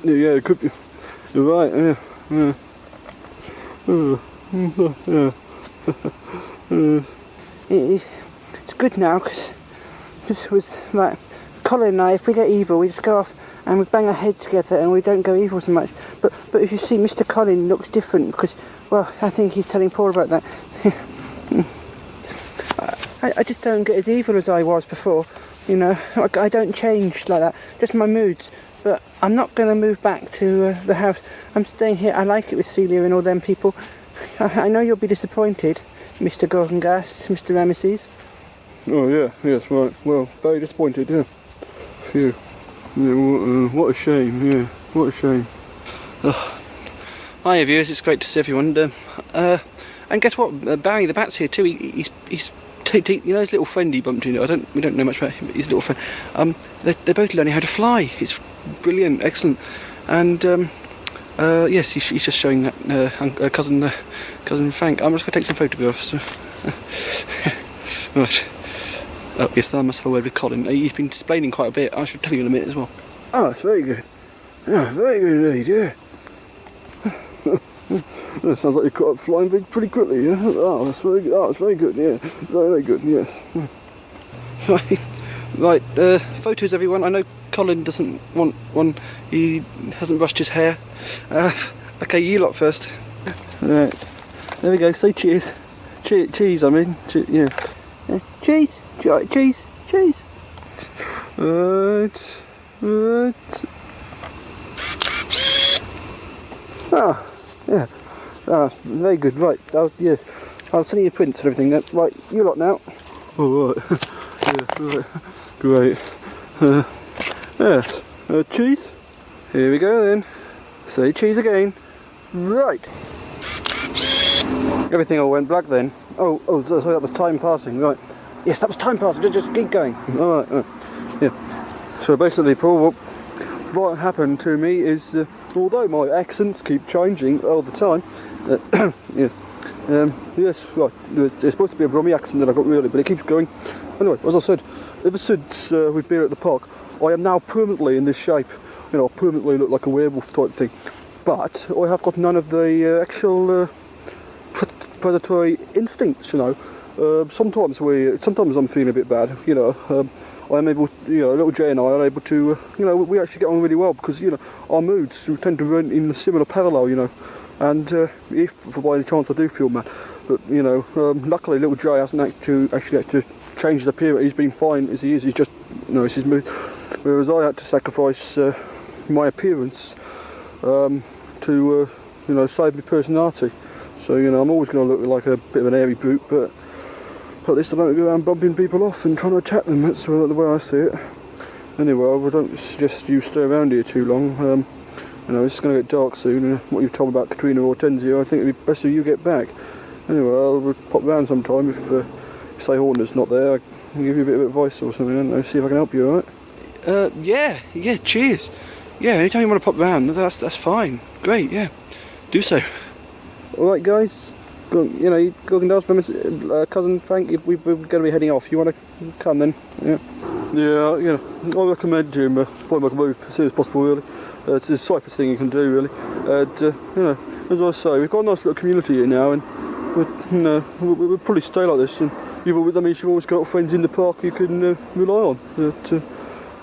It could be. You're right, It's good now, because it was like Colin and I, if we get evil, we just go off and we bang our heads together and we don't go evil so much. But if you see, Mr. Colin looks different because, well, I think he's telling Paul about that. I just don't get as evil as I was before. You know, I don't change like that. Just my moods. But I'm not going to move back to the house. I'm staying here. I like it with Celia and all them people. I know you'll be disappointed, Mr. Gorgongast, Mr. Ramesses. Oh, yeah, yes, right. Well, very disappointed, yeah. Phew. Yeah, what a shame, yeah. What a shame. Hi, viewers. It's great to see everyone. And guess what? Barry the Bat's here too. He's you know his little friend he bumped into. We don't know much about him, but his little friend. They're both learning how to fly. It's brilliant, excellent. And yes, he's just showing that cousin Frank. I'm just going to take some photographs. Right. Oh yes, I must have a word with Colin. He's been explaining quite a bit. I should tell you in a minute as well. Oh, that's very good. Yeah, very good indeed, yeah. It sounds like you caught up flying pretty quickly, yeah? Oh, that's very good. Oh, that's very good, yeah. Very good, yes. Right, photos everyone. I know Colin doesn't want one. He hasn't brushed his hair. Okay, you lot first. Right. There we go, say cheers. Cheese, I mean. Yeah. Cheese. Cheese. Cheese. Right. Ah, yeah. Ah, very good, right. Yeah. I'll send you your prints and everything then. Right, you lot now. Oh, right. Yeah, right. Great. Yes. Cheese. Here we go then. Say cheese again. Right. Everything all went black then. Oh, so that was time passing, right. Yes, that was time passing, just keep going. Alright, yeah. So basically, Paul, what happened to me is, although my accents keep changing all the time, yeah, yes, right, it's supposed to be a Brummie accent that I got really, but it keeps going. Anyway, as I said, ever since we've been at the park, I am now permanently in this shape. You know, I permanently look like a werewolf type thing. But I have got none of the actual predatory instincts, you know. Sometimes I'm feeling a bit bad, you know. I'm able to, you know, little Jay and I are able to, you know, we actually get on really well because, you know, our moods tend to run in a similar parallel, you know. And if by any chance I do feel mad, but, you know, luckily little Jay hasn't actually had to change his appearance. He's been fine as he is. He's just, you know, it's his mood. Whereas I had to sacrifice my appearance to, you know, save my personality. So, you know, I'm always going to look like a bit of an airy brute, but at least I don't go around bumping people off and trying to attack them. That's the way I see it. Anyway, I don't suggest you stay around here too long. You know, it's going to get dark soon, and what you've told about Katrina Hortensio, I think it'd be best if you get back. Anyway, I'll pop round sometime if say Horner's not there. I can give you a bit of advice or something, I don't know, see if I can help you, alright? Yeah, cheers. Yeah, anytime you want to pop round, that's fine. Great, yeah. Do so. Alright guys, you know, Gorgongast, cousin Frank, we're going to be heading off. You want to come then? Yeah. Yeah, you know, I recommend him fly my move as soon as possible, really. It's the safest thing you can do, really. And, you know, as I say, we've got a nice little community here now, and we'll probably stay like this. And that means you've always got friends in the park you can rely on. But,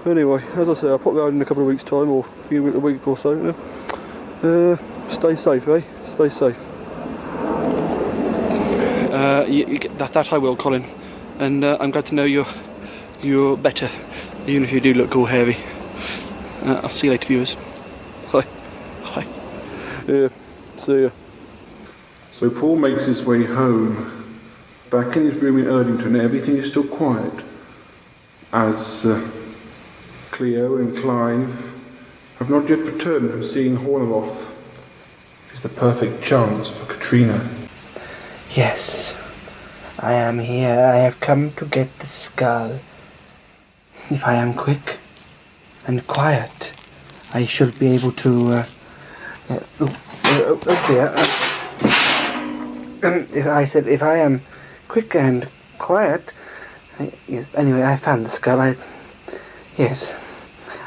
anyway, as I say, I'll pop round in a couple of weeks' time, or a week or so. You know. Stay safe, eh? Stay safe. That I will, Colin. And I'm glad to know you're better, even if you do look all hairy. I'll see you later, viewers. Bye. Bye. Yeah, see ya. So Paul makes his way home. Back in his room in Erdington, everything is still quiet, as Cleo and Clive have not yet returned from seeing Horner off. It's the perfect chance for Katrina. Yes, I am here. I have come to get the skull. If I am quick and quiet, I shall be able to... oh dear. If I am quick and quiet... yes. Anyway, I found the skull. Yes,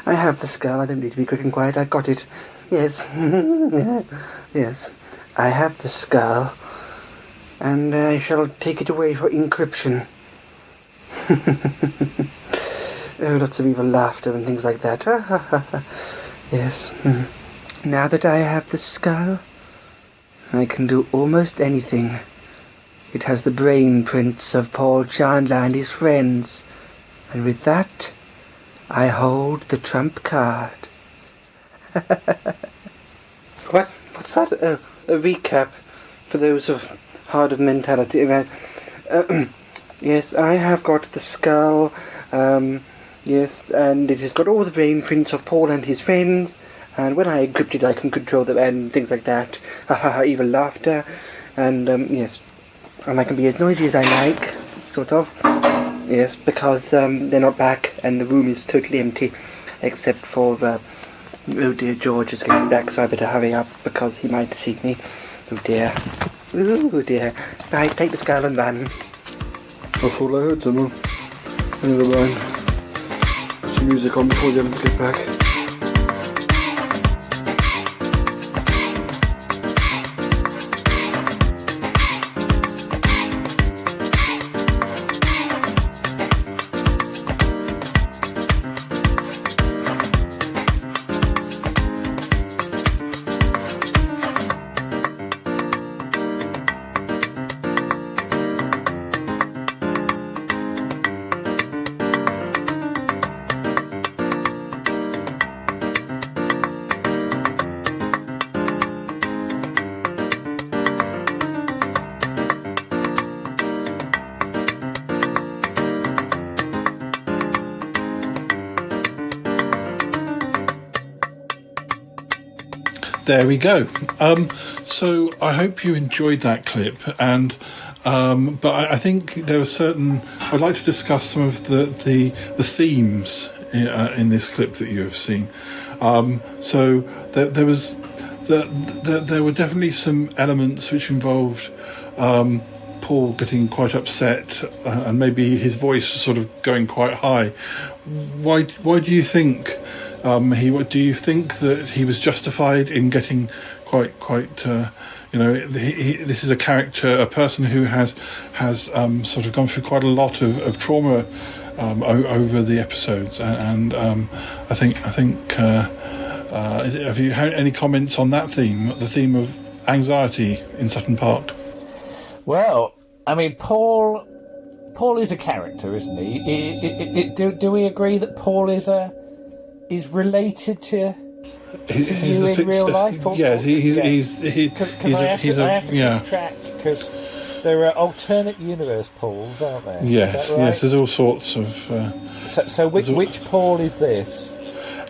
I have the skull. I don't need to be quick and quiet. I got it. Yes. Yes, I have the skull. And I shall take it away for encryption. Oh, lots of evil laughter and things like that. Yes. Now that I have the skull, I can do almost anything. It has the brain prints of Paul Chandler and his friends. And with that, I hold the trump card. What's that? A recap for those of hard of mentality. Yes, I have got the skull. Yes, and it has got all the brain prints of Paul and his friends. And when I encrypt it, I can control them and things like that. Ha ha ha! Evil laughter. And yes, and I can be as noisy as I like, sort of. Yes, because they're not back, and the room is totally empty, except for oh dear, George is getting back, so I better hurry up because he might see me. Oh dear. Oh dear. Right, take the skull and run. That's all I heard, someone. Never mind. Some music on before the others get back. There we go. So I hope you enjoyed that clip, and but I think there are certain. I'd like to discuss some of the themes in this clip that you have seen. So there was there were definitely some elements which involved Paul getting quite upset and maybe his voice sort of going quite high. Why do you think? Do you think that he was justified in getting quite? This is a character, a person who has sort of gone through quite a lot of trauma over the episodes, and I think. Have you had any comments on that theme? The theme of anxiety in Sutton Park. Well, I mean, Paul is a character, isn't he? Do we agree that Paul is related to you in real life? Yes, he's keep track because there are alternate universe Pauls, aren't there? Yes, right? Yes. There's all sorts of. So which Paul is this?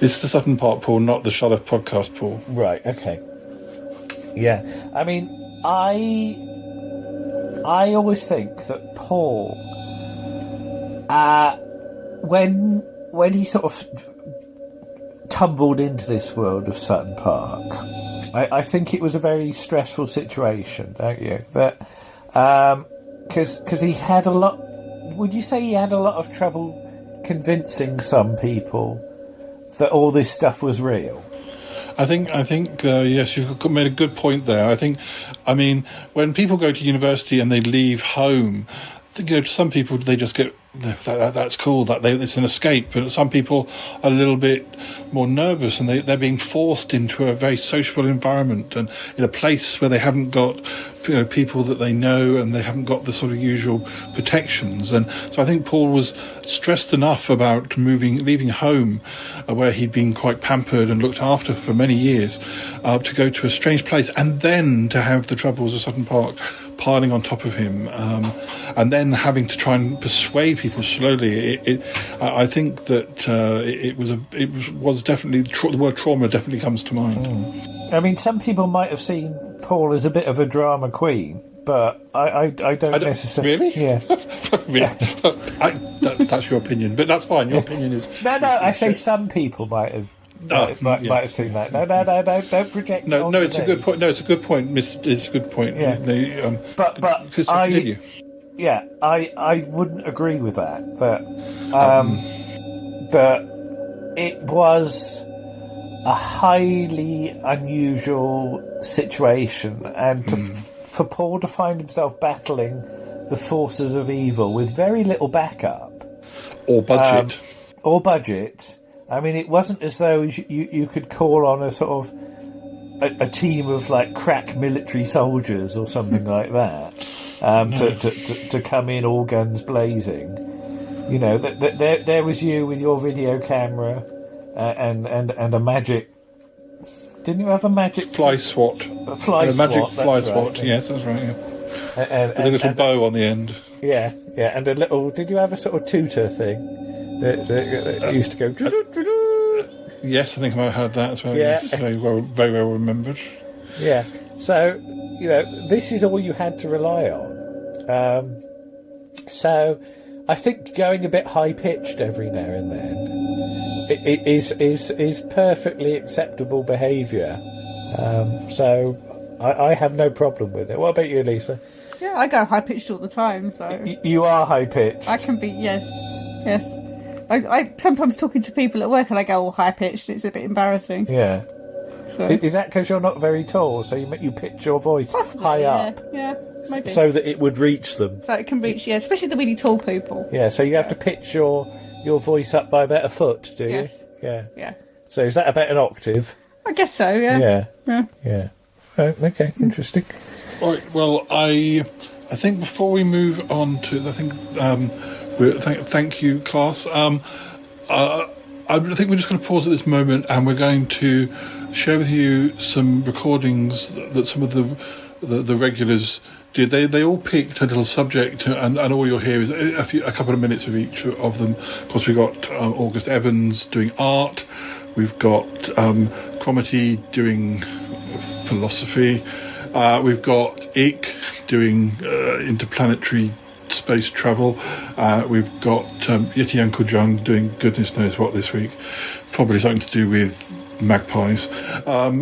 It's the Sutton Park Paul, not the Charlotte Podcast Paul. Right. Okay. Yeah. I mean, I always think that Paul, when he sort of tumbled into this world of Sutton Park, I think it was a very stressful situation, don't you? That because he had a lot. Would you say he had a lot of trouble convincing some people that all this stuff was real? I think yes, you've made a good point there. I mean, when people go to university and they leave home, some people they just get that's cool, it's an escape. But some people are a little bit more nervous, and they're being forced into a very sociable environment and in a place where they haven't got people that they know, and they haven't got the sort of usual protections. And so I think Paul was stressed enough about leaving home, where he'd been quite pampered and looked after for many years, to go to a strange place, and then to have the troubles of Sutton Park piling on top of him, and then having to try and persuade people slowly. I think that it was definitely the word trauma definitely comes to mind. I mean, some people might have seen Paul as a bit of a drama queen, but I don't necessarily. Really? Yeah. Really? That's your opinion, but that's fine. Your opinion is. No. I say some people might have. Might have seen that. No, don't project. No, it's a good point. No, it's a good point. It's a good point. Yeah. But continue. Yeah, I wouldn't agree with that. That it was a highly unusual situation, and for Paul to find himself battling the forces of evil with very little backup or budget. I mean, it wasn't as though you could call on a sort of a team of like crack military soldiers or something like that. to come in all guns blazing. You know, there was you with your video camera and a magic. Didn't you have a magic fly swat? A magic fly swat. Right, yes, that's right. Yeah. And with a little bow on the end. Yeah, and a little. Did you have a sort of tutor thing that used to go? Yes, I think I might have heard that as well. Yeah. Yes, very well remembered. Yeah. So this is all you had to rely on. So I think going a bit high pitched every now and then is perfectly acceptable behaviour. So I have no problem with it. What about you, Lisa? Yeah, I go high pitched all the time. So you are high pitched. I can be, yes. I sometimes talking to people at work and I go all high pitched. It's a bit embarrassing. Yeah. So. Is that because you're not very tall? So you pitch your voice high up? Yeah, maybe. So that it would reach them. So it can reach, especially the really tall people. Yeah. So you have to pitch your voice up by about a foot, do you? Yes. Yeah. So is that about an octave? I guess so. Yeah. Yeah. Right, okay. Interesting. Right. Well, I think before we move on to, thank you, class. I think we're just going to pause at this moment, and we're going to share with you some recordings that some of the regulars did. They all picked a little subject, and all you'll hear is a couple of minutes of each of them. Of course, we've got August Evans doing art. We've got Cromitty doing philosophy. We've got Ick doing interplanetary space travel. We've got Yeti Uncle John doing goodness knows what this week, probably something to do with magpies. So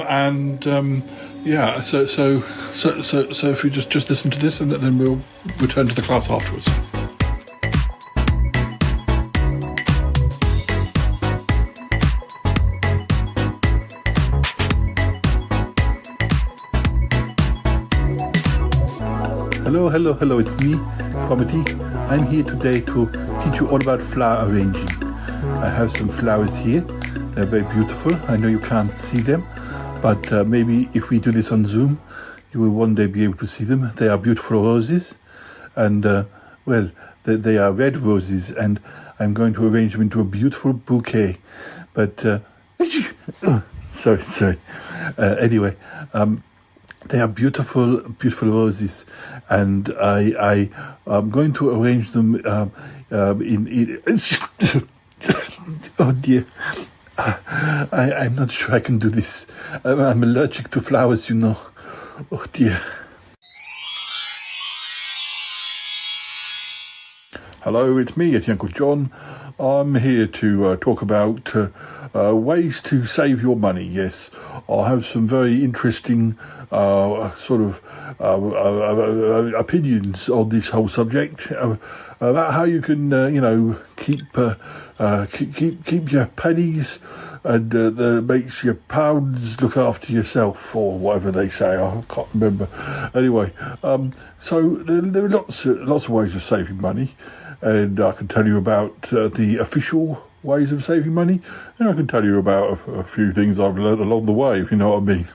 if we just listen to this, and then we'll return to the class afterwards. Hello, it's me, Cromitty. I'm here today to teach you all about flower arranging. I have some flowers here. They're very beautiful. I know you can't see them, but maybe if we do this on Zoom, you will one day be able to see them. They are beautiful roses, and they are red roses, and I'm going to arrange them into a beautiful bouquet. But sorry. Anyway. They are beautiful roses, and I am going to arrange them in oh dear, I'm not sure I can do this. I'm allergic to flowers, you know. Oh dear. Hello, it's me, it's Uncle John. I'm here to talk about ways to save your money. Yes, I'll have some very interesting opinions on this whole subject about how you can, keep your pennies and makes your pounds look after yourself, or whatever they say. I can't remember. Anyway, so there are lots of ways of saving money. And I can tell you about the official ways of saving money, and I can tell you about a few things I've learned along the way, if you know what I mean.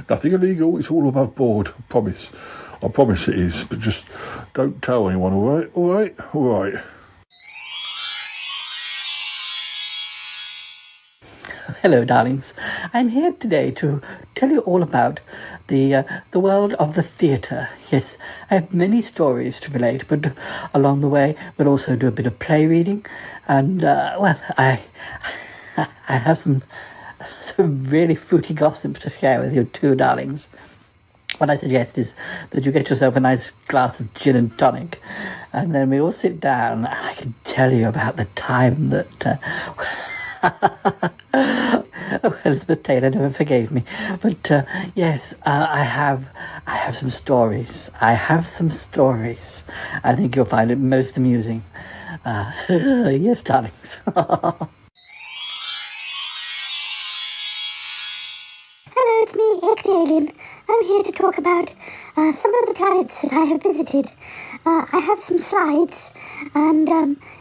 Nothing illegal, it's all above board, I promise. I promise it is, but just don't tell anyone, all right? Hello, darlings. I'm here today to tell you all about the world of the theatre. Yes, I have many stories to relate, but along the way we'll also do a bit of play reading, and I have some really fruity gossip to share with you too, darlings. What I suggest is that you get yourself a nice glass of gin and tonic, and then we all sit down, and I can tell you about the time that... Oh, Elizabeth Taylor never forgave me. But yes, I have some stories. I think you'll find it most amusing. Yes, darlings. Hello, it's me, Ick the Alien. I'm here to talk about some of the planets that I have visited. I have some slides, and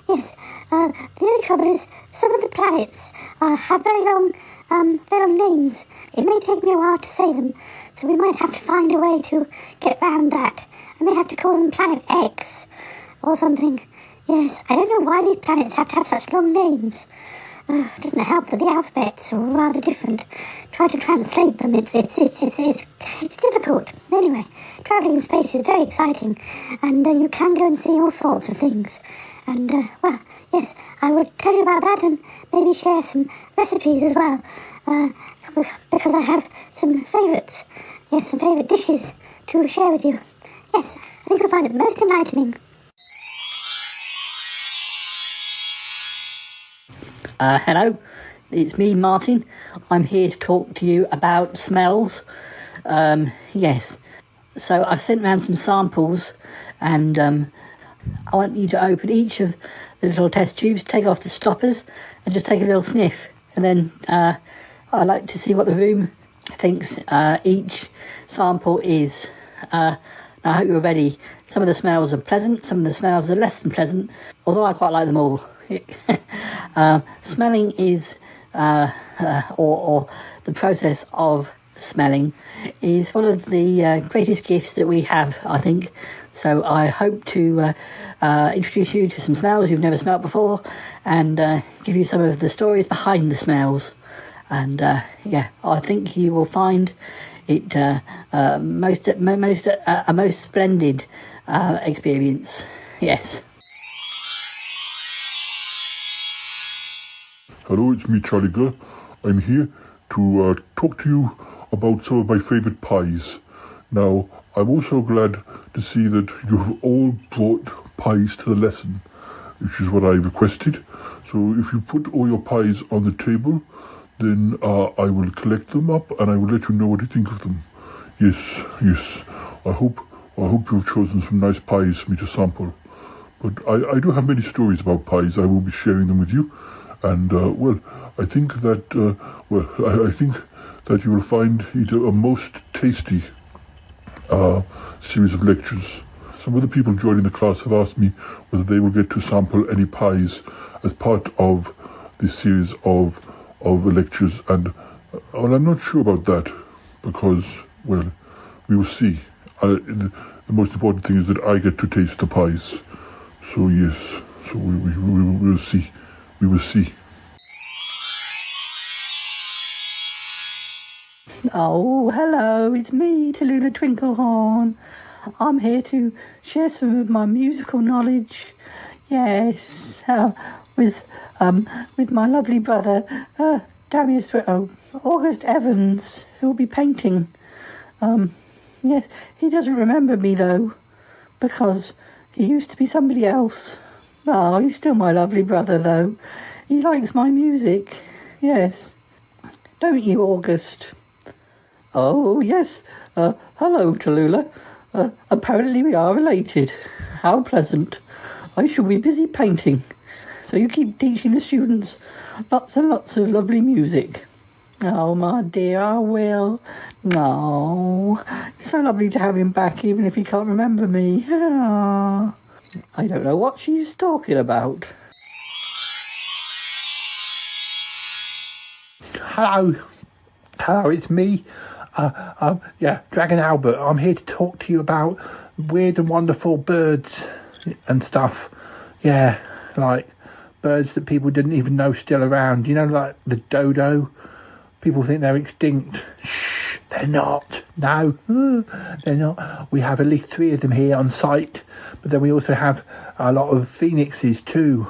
yes, the only trouble is some of the planets have very long names. It may take me a while to say them, so we might have to find a way to get round that. I may have to call them Planet X or something. Yes, I don't know why these planets have to have such long names. It doesn't help that the alphabets are rather different. Try to translate them, it's difficult. Anyway, travelling in space is very exciting, and you can go and see all sorts of things. And, well, yes, I will tell you about that and maybe share some recipes as well, because I have some favourites. Yes, some favourite dishes to share with you. Yes, I think you'll find it most enlightening. Hello, it's me, Martin. I'm here to talk to you about smells. Yes, so I've sent round some samples, and I want you to open each of the little test tubes, take off the stoppers, and just take a little sniff. And then I'd like to see what the room thinks each sample is. Now, I hope you're ready. Some of the smells are pleasant, some of the smells are less than pleasant, although I quite like them all. Smelling is, or the process of smelling, is one of the greatest gifts that we have, I think. So I hope to introduce you to some smells you've never smelt before, and give you some of the stories behind the smells. And yeah, I think you will find it a most splendid experience. Yes. Hello, it's me, Charlie Gurr. I'm here to talk to you about some of my favourite pies. Now, I'm also glad to see that you've all brought pies to the lesson, which is what I requested. So if you put all your pies on the table, then I will collect them up and I will let you know what you think of them. Yes, yes. I hope you've chosen some nice pies for me to sample. But I do have many stories about pies. I will be sharing them with you. And, well, I think that, I think that you will find it a most tasty series of lectures. Some of the people joining the class have asked me whether they will get to sample any pies as part of this series of lectures, and well, I'm not sure about that, because, well, we will see. The most important thing is that I get to taste the pies. So, yes, so we will see. We will see. Oh, hello, it's me, Tallulah Twinklehorn. I'm here to share some of my musical knowledge. Yes, with my lovely brother, August Evans, who will be painting. Yes, he doesn't remember me though, because he used to be somebody else. Oh, he's still my lovely brother though. He likes my music. Yes. Don't you, August? Oh, yes. Hello, Tallulah. Apparently we are related. How pleasant. I shall be busy painting. So you keep teaching the students lots and lots of lovely music. Oh, my dear, I will. No. It's so lovely to have him back, even if he can't remember me. Oh. I don't know what she's talking about. Hello, it's me. Dragon Albert. I'm here to talk to you about weird and wonderful birds and stuff. Yeah, like birds that people didn't even know still around. You know, like the dodo. People think they're extinct. Shh, they're not. No, they're not. We have at least 3 of them here on site, but then we also have a lot of phoenixes too.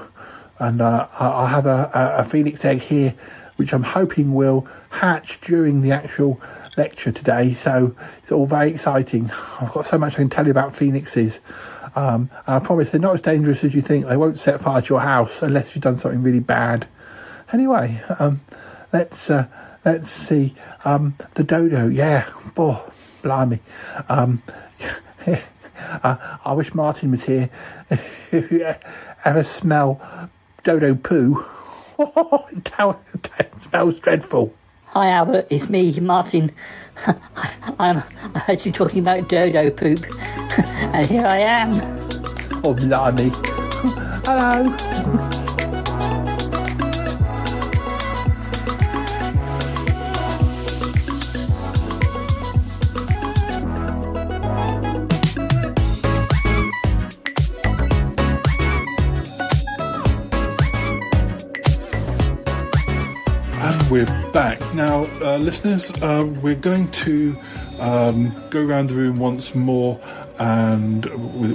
And I have a phoenix egg here, which I'm hoping will hatch during the actual lecture today. So it's all very exciting. I've got so much I can tell you about phoenixes. I promise they're not as dangerous as you think. They won't set fire to your house unless you've done something really bad. Anyway, let's see. The dodo, yeah. Oh, blimey. I wish Martin was here. If you ever smell dodo poo, it smells dreadful. Hi, Albert. It's me, Martin. I heard you talking about dodo poop, and here I am. Oh, blimey. Hello. And we're back. Now, listeners, we're going to go around the room once more and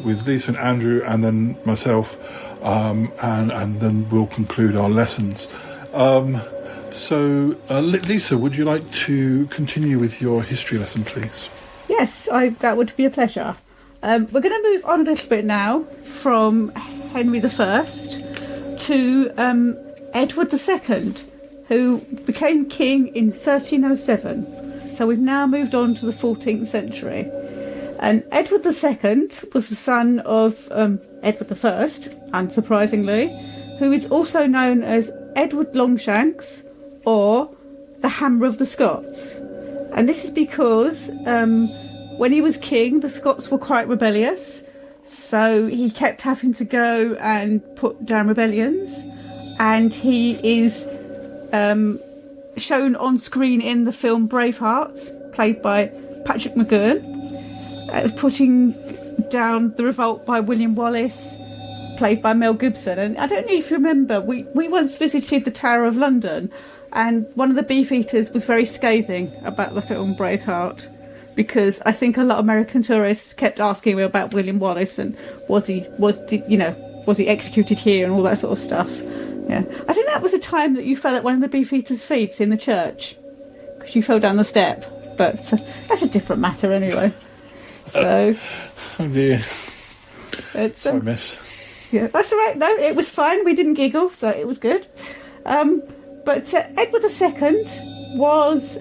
with Lisa and Andrew and then myself, and then we'll conclude our lessons. So, Lisa, would you like to continue with your history lesson, please? Yes, that would be a pleasure. We're going to move on a little bit now from Henry I to Edward II, who became king in 1307. So we've now moved on to the 14th century. And Edward II was the son of Edward I, unsurprisingly, who is also known as Edward Longshanks or the Hammer of the Scots. And this is because when he was king, the Scots were quite rebellious, so he kept having to go and put down rebellions. And he is shown on screen in the film Braveheart, played by Patrick McGowan, putting down the revolt by William Wallace, played by Mel Gibson. And I don't know if you remember, we once visited the Tower of London, and one of the Beefeaters was very scathing about the film Braveheart, because I think a lot of American tourists kept asking me about William Wallace and was he executed here and all that sort of stuff. Yeah, I think that was the time that you fell at one of the Beefeaters' feet in the church because you fell down the step. But that's a different matter anyway. So, oh dear. It's, sorry, miss. Yeah, that's all right. No, it was fine. We didn't giggle, so it was good. But Edward II was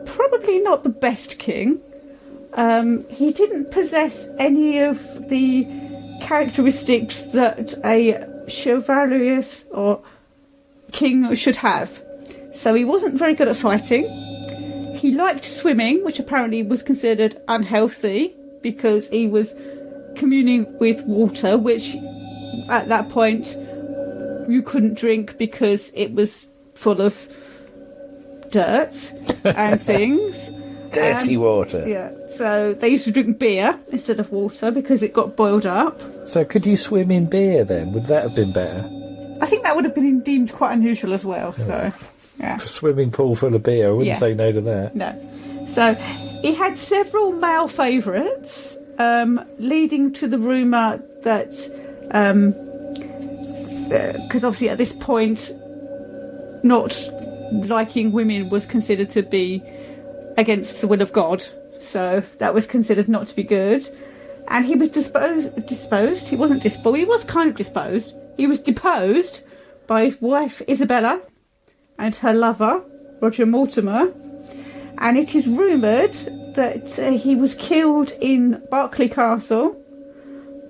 probably not the best king. He didn't possess any of the characteristics that a chivalrous or king should have. So he wasn't very good at fighting. He liked swimming, which apparently was considered unhealthy because he was communing with water, which at that point you couldn't drink because it was full of dirt and things. Dirty water. Yeah, so they used to drink beer instead of water because it got boiled up. So could you swim in beer then? Would that have been better? I think that would have been deemed quite unusual as well, so... Yeah. For a swimming pool full of beer, I wouldn't say no to that. No. So he had several male favourites, leading to the rumour that, because obviously at this point, not liking women was considered to be against the will of God, so that was considered not to be good. And he was disposed. He wasn't disposed. He was kind of disposed. He was deposed by his wife Isabella and her lover, Roger Mortimer, and it is rumoured that he was killed in Berkeley Castle.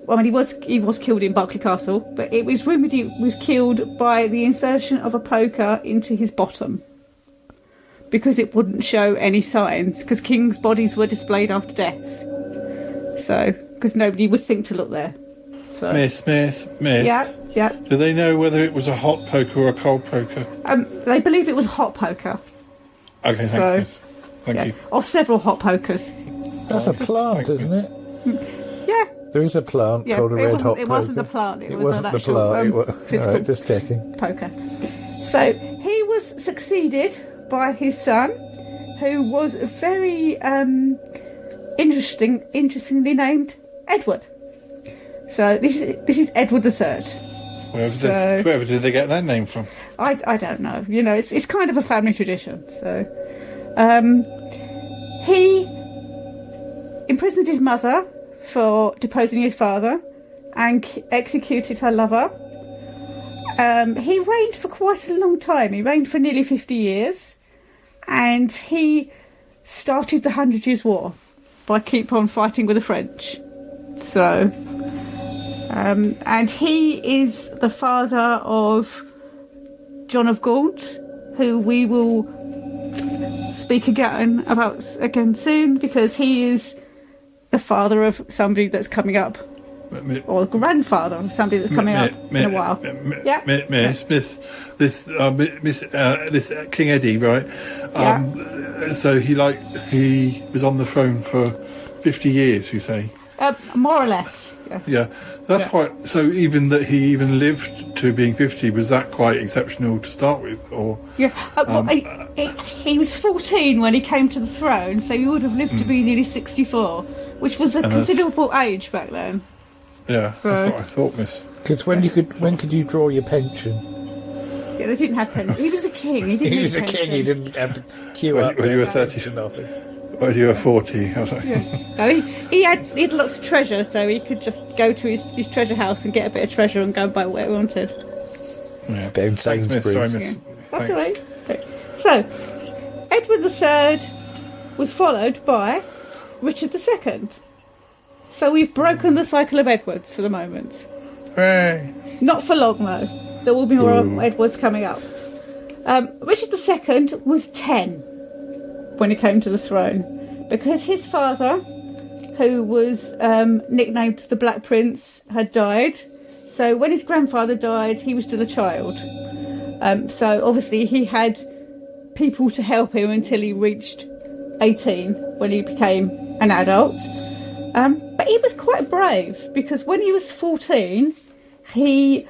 Well, I mean, he was killed in Berkeley Castle, but it was rumoured he was killed by the insertion of a poker into his bottom, because it wouldn't show any signs, because kings' bodies were displayed after death. So, because nobody would think to look there. So, Miss. Yeah. Do they know whether it was a hot poker or a cold poker? They believe it was a hot poker. Okay, thank you. Or several hot pokers. That's a plant, isn't it? Yeah. There is a plant called a red hot poker. It wasn't the plant. It was wasn't an the actual plant. physical right, just checking. Poker. So he was succeeded by his son, who was very interestingly named Edward. So this is Edward III. Wherever did they get that name from? I don't know. You know, it's kind of a family tradition. So he imprisoned his mother for deposing his father and executed her lover. He reigned for quite a long time. He reigned for nearly 50 years, and he started the 100 Years' War by keep on fighting with the French. So, and he is the father of John of Gaunt, who we will speak about soon, because he is the father of somebody that's coming up, or the grandfather of somebody that's coming up in a while. This King Eddie, right? So he was on the throne for 50 years, you say? More or less. Yeah, that's quite. So even that he even lived to being 50, was that quite exceptional to start with, or? Yeah. He was 14 when he came to the throne, so he would have lived to be nearly 64, which was a considerable age back then. Yeah, So- that's what I thought, miss. Because when could you draw your pension? Yeah, they didn't have pensions. He was a king. He didn't He need was a pension. king. He didn't have to queue When- up. when you were to 30. pension office. When you were 40, I was like, No, he had lots of treasure, so he could just go to his treasure house and get a bit of treasure and go and buy what he wanted. yeah. Down Thanks, miss. Sorry, Sainsbury's. miss. That's Thanks. all right. Okay. So, Edward III was followed by Richard II. So we've broken the cycle of Edwards for the moment. Hooray. Not for long, though. There will be more Edwards coming up. Richard II was 10 when he came to the throne, because his father, who was nicknamed the Black Prince, had died. So when his grandfather died, he was still a child. So obviously he had people to help him until he reached 18, when he became an adult. But he was quite brave, because when he was 14, he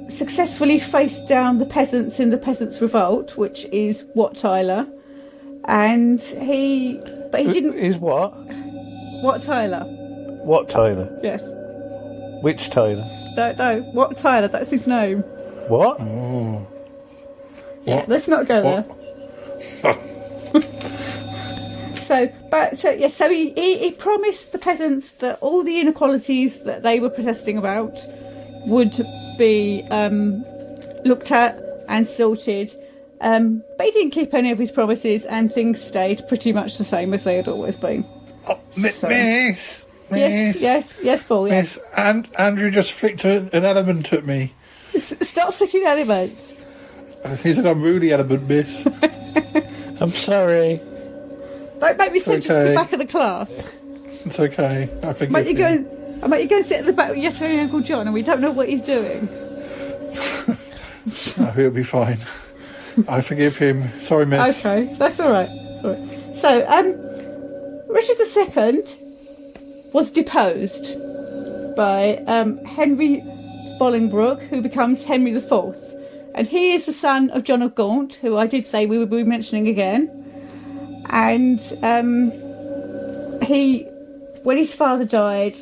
successfully faced down the peasants in the Peasants' Revolt, which is Wat Tyler, and he didn't. Is what? Wat Tyler. What Tyler? Yes. Which Tyler? No, Wat Tyler. That's his name. What? Oh. Yeah, let's not go there. So he promised the peasants that all the inequalities that they were protesting about would be looked at and sorted. But he didn't keep any of his promises, and things stayed pretty much the same as they had always been. Miss. Yes, Paul. Yes. Miss, and Andrew just flicked an element at me. Stop flicking elements. He said I'm really element, miss. I'm sorry. Don't make me send you to the okay. back of the class. It's okay. I forgive I might you you. go and sit at the back with your Uncle John, and we don't know what he's doing. No, he'll be fine. I forgive him. Sorry, miss. Okay, that's all right. So, Richard II was deposed by Henry Bolingbroke, who becomes Henry IV, and he is the son of John of Gaunt, who I did say we would be mentioning again. And when his father died,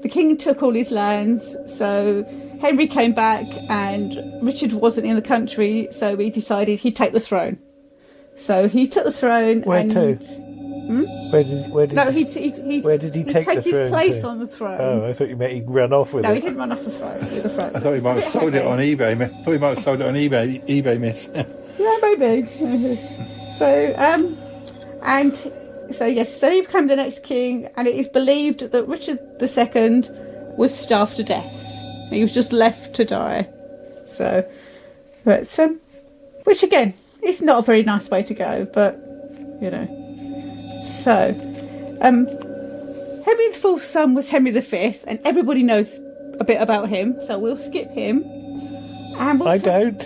the king took all his lands, so Henry came back and Richard wasn't in the country, so he decided he'd take the throne. So he took the throne. Where to? Where did he take the his throne place to? on the throne. Oh, I thought you meant he'd run off with No, it. he didn't run off the throne. With the throne. I thought he might have sold it on eBay. I thought he might have sold it on eBay, miss. Yeah, maybe. So he became the next king, and it is believed that Richard II was starved to death. He was just left to die. So, but which again, it's not a very nice way to go, but you know. So, Henry IV's son was Henry V, and everybody knows a bit about him, so we'll skip him. And we'll I don't.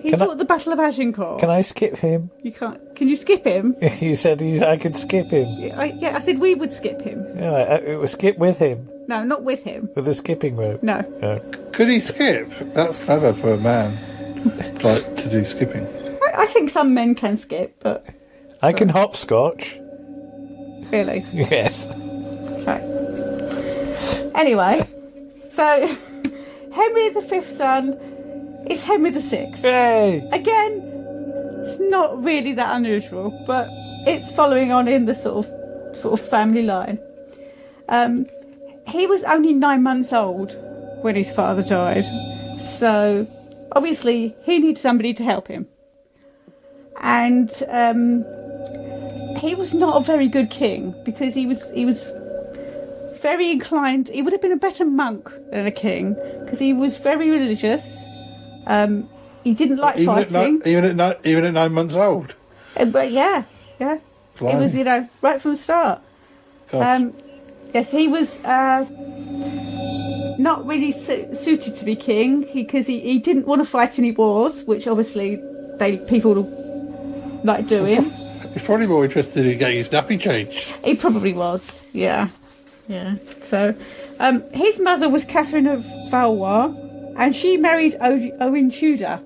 He fought at the Battle of Agincourt. Can I skip him? You can't. Can you skip him? You said I could skip him. I said we would skip him. Yeah, it was skip with him. No, not with him. With a skipping rope. No. Could he skip? That's clever for a man. Like to do skipping. I think some men can skip, but I can hopscotch. really. Yes. Okay. Anyway, so Henry V's son is Henry VI. Hey! Again, it's not really that unusual, but it's following on in the sort of family line. He was only 9 months old when his father died, so obviously he needs somebody to help him. And he was not a very good king, because he was very inclined. He would have been a better monk than a king, because he was very religious. He didn't like fighting. Even at 9 months old. But yeah. It was, right from the start. Yes, he was not really suited to be king, because he didn't want to fight any wars, which obviously people like doing. He's probably more interested in getting his nappy changed. He probably was, yeah. So, his mother was Catherine of Valois, and she married Owen Tudor.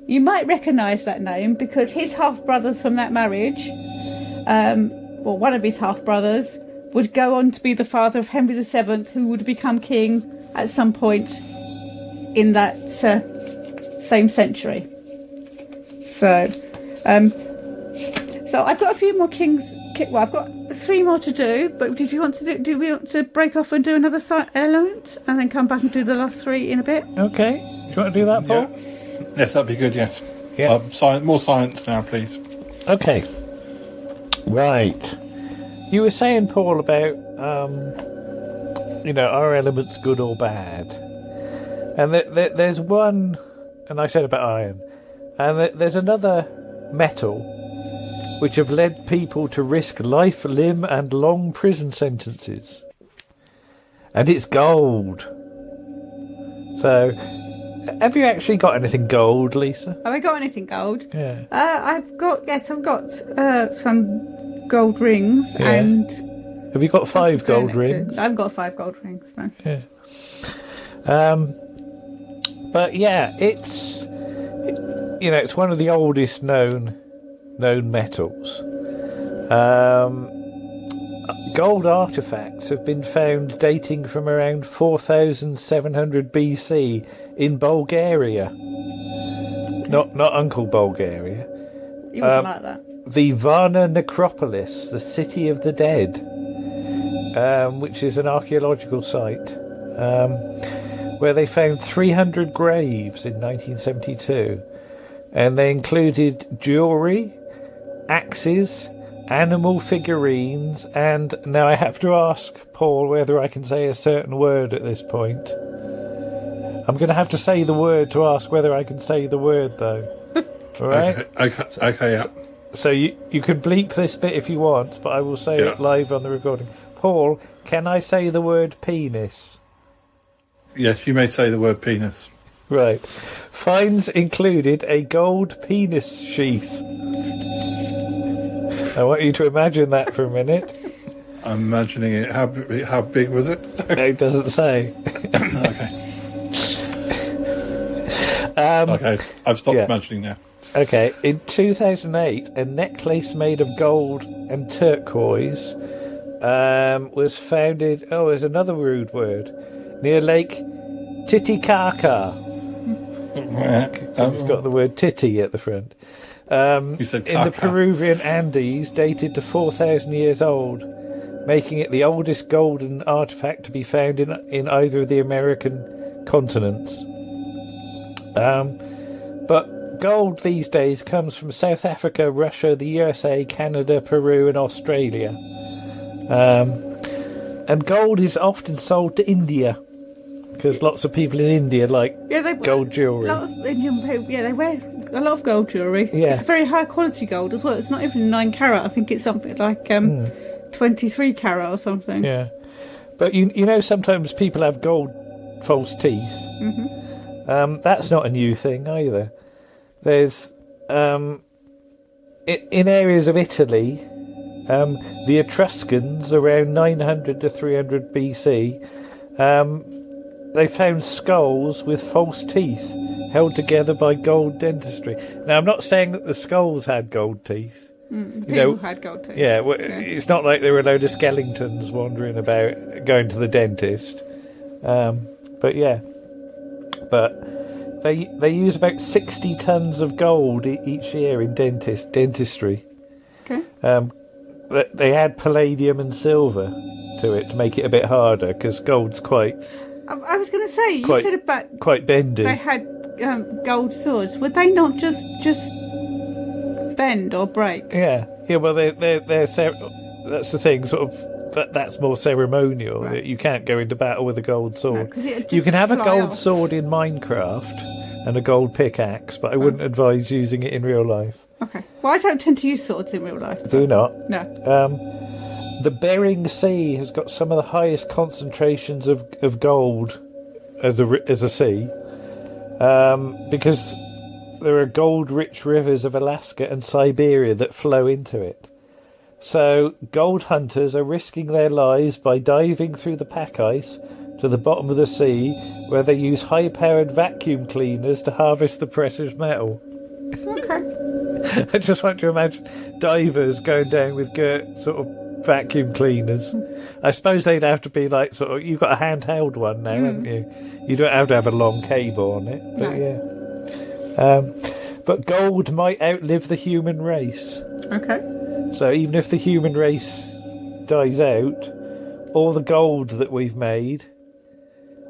You might recognise that name because his half-brothers from that marriage, well, one of his half-brothers, would go on to be the father of Henry VII, who would become king at some point in that same century. So I've got a few more kings. Well, I've got 3 more to do. But do we want to break off and do another element, and then come back and do the last 3 in a bit? Okay. Do you want to do that, Paul? Yeah. Yes, that'd be good. Yes. Yeah. More science now, please. Okay. Right. You were saying, Paul, about are elements good or bad? And there's one, and I said about iron, and there's another metal which have led people to risk life, limb, and long prison sentences. And it's gold. So, have you actually got anything gold, Lisa? Have I got anything gold? Yeah. I've got some gold rings, Yeah. and Have you got 5 gold rings? I've got 5 gold rings now. Yeah. But yeah, it's one of the oldest known metals. Gold artifacts have been found dating from around 4700 BC in Bulgaria. Not Uncle Bulgaria. You wouldn't like that. The Varna Necropolis, the City of the Dead, which is an archaeological site, where they found 300 graves in 1972, and they included jewellery, axes, animal figurines, and now I have to ask Paul whether I can say a certain word at this point. I'm going to have to say the word to ask whether I can say the word, though. All right? Okay, yeah. So you can bleep this bit if you want, but I will say it live on the recording. Paul, can I say the word penis? Yes, you may say the word penis. Right. Finds included a gold penis sheath. I want you to imagine that for a minute. I'm imagining it. How big was it? It doesn't say. Okay. Okay, I've stopped imagining now. Okay, in 2008, a necklace made of gold and turquoise was founded. Oh, there's another rude word. Near Lake Titicaca. It's got the word titty at the front. In the Peruvian Andes, dated to 4,000 years old, making it the oldest golden artifact to be found in either of the American continents. But gold these days comes from South Africa, Russia, the USA, Canada, Peru, and Australia. And gold is often sold to India, because lots of people in India like gold jewellery. A lot of Indian people, they wear a lot of gold jewellery. Yeah. It's very high quality gold as well. It's not even 9 carat. I think it's something like 23 carat or something. Yeah, but you know sometimes people have gold false teeth. Mm-hmm. That's not a new thing either. There's in areas of Italy, the Etruscans around 900 to 300 BC. They found skulls with false teeth held together by gold dentistry. Now, I'm not saying that the skulls had gold teeth. People had gold teeth. Yeah, it's not like there were a load of skeletons wandering about going to the dentist. But they use about 60 tons of gold each year in dentistry. Okay. They add palladium and silver to it to make it a bit harder, because gold's quite... I was going to say, you said about... Quite bendy. They had gold swords. Would they not just bend or break? Yeah. Well, they're that's the thing, sort of... That's more ceremonial. Right. You can't go into battle with a gold sword. No, you can have a gold sword in Minecraft and a gold pickaxe, but I wouldn't advise using it in real life. Okay. Well, I don't tend to use swords in real life. Do not? No. The Bering Sea has got some of the highest concentrations of gold as a sea, because there are gold-rich rivers of Alaska and Siberia that flow into it. So gold hunters are risking their lives by diving through the pack ice to the bottom of the sea, where they use high-powered vacuum cleaners to harvest the precious metal. Okay. I just want to imagine divers going down with sort of vacuum cleaners. I suppose they'd have to be like sort of. You've got a handheld one now, haven't you? You don't have to have a long cable on it, but but gold might outlive the human race. Okay. So even if the human race dies out, all the gold that we've made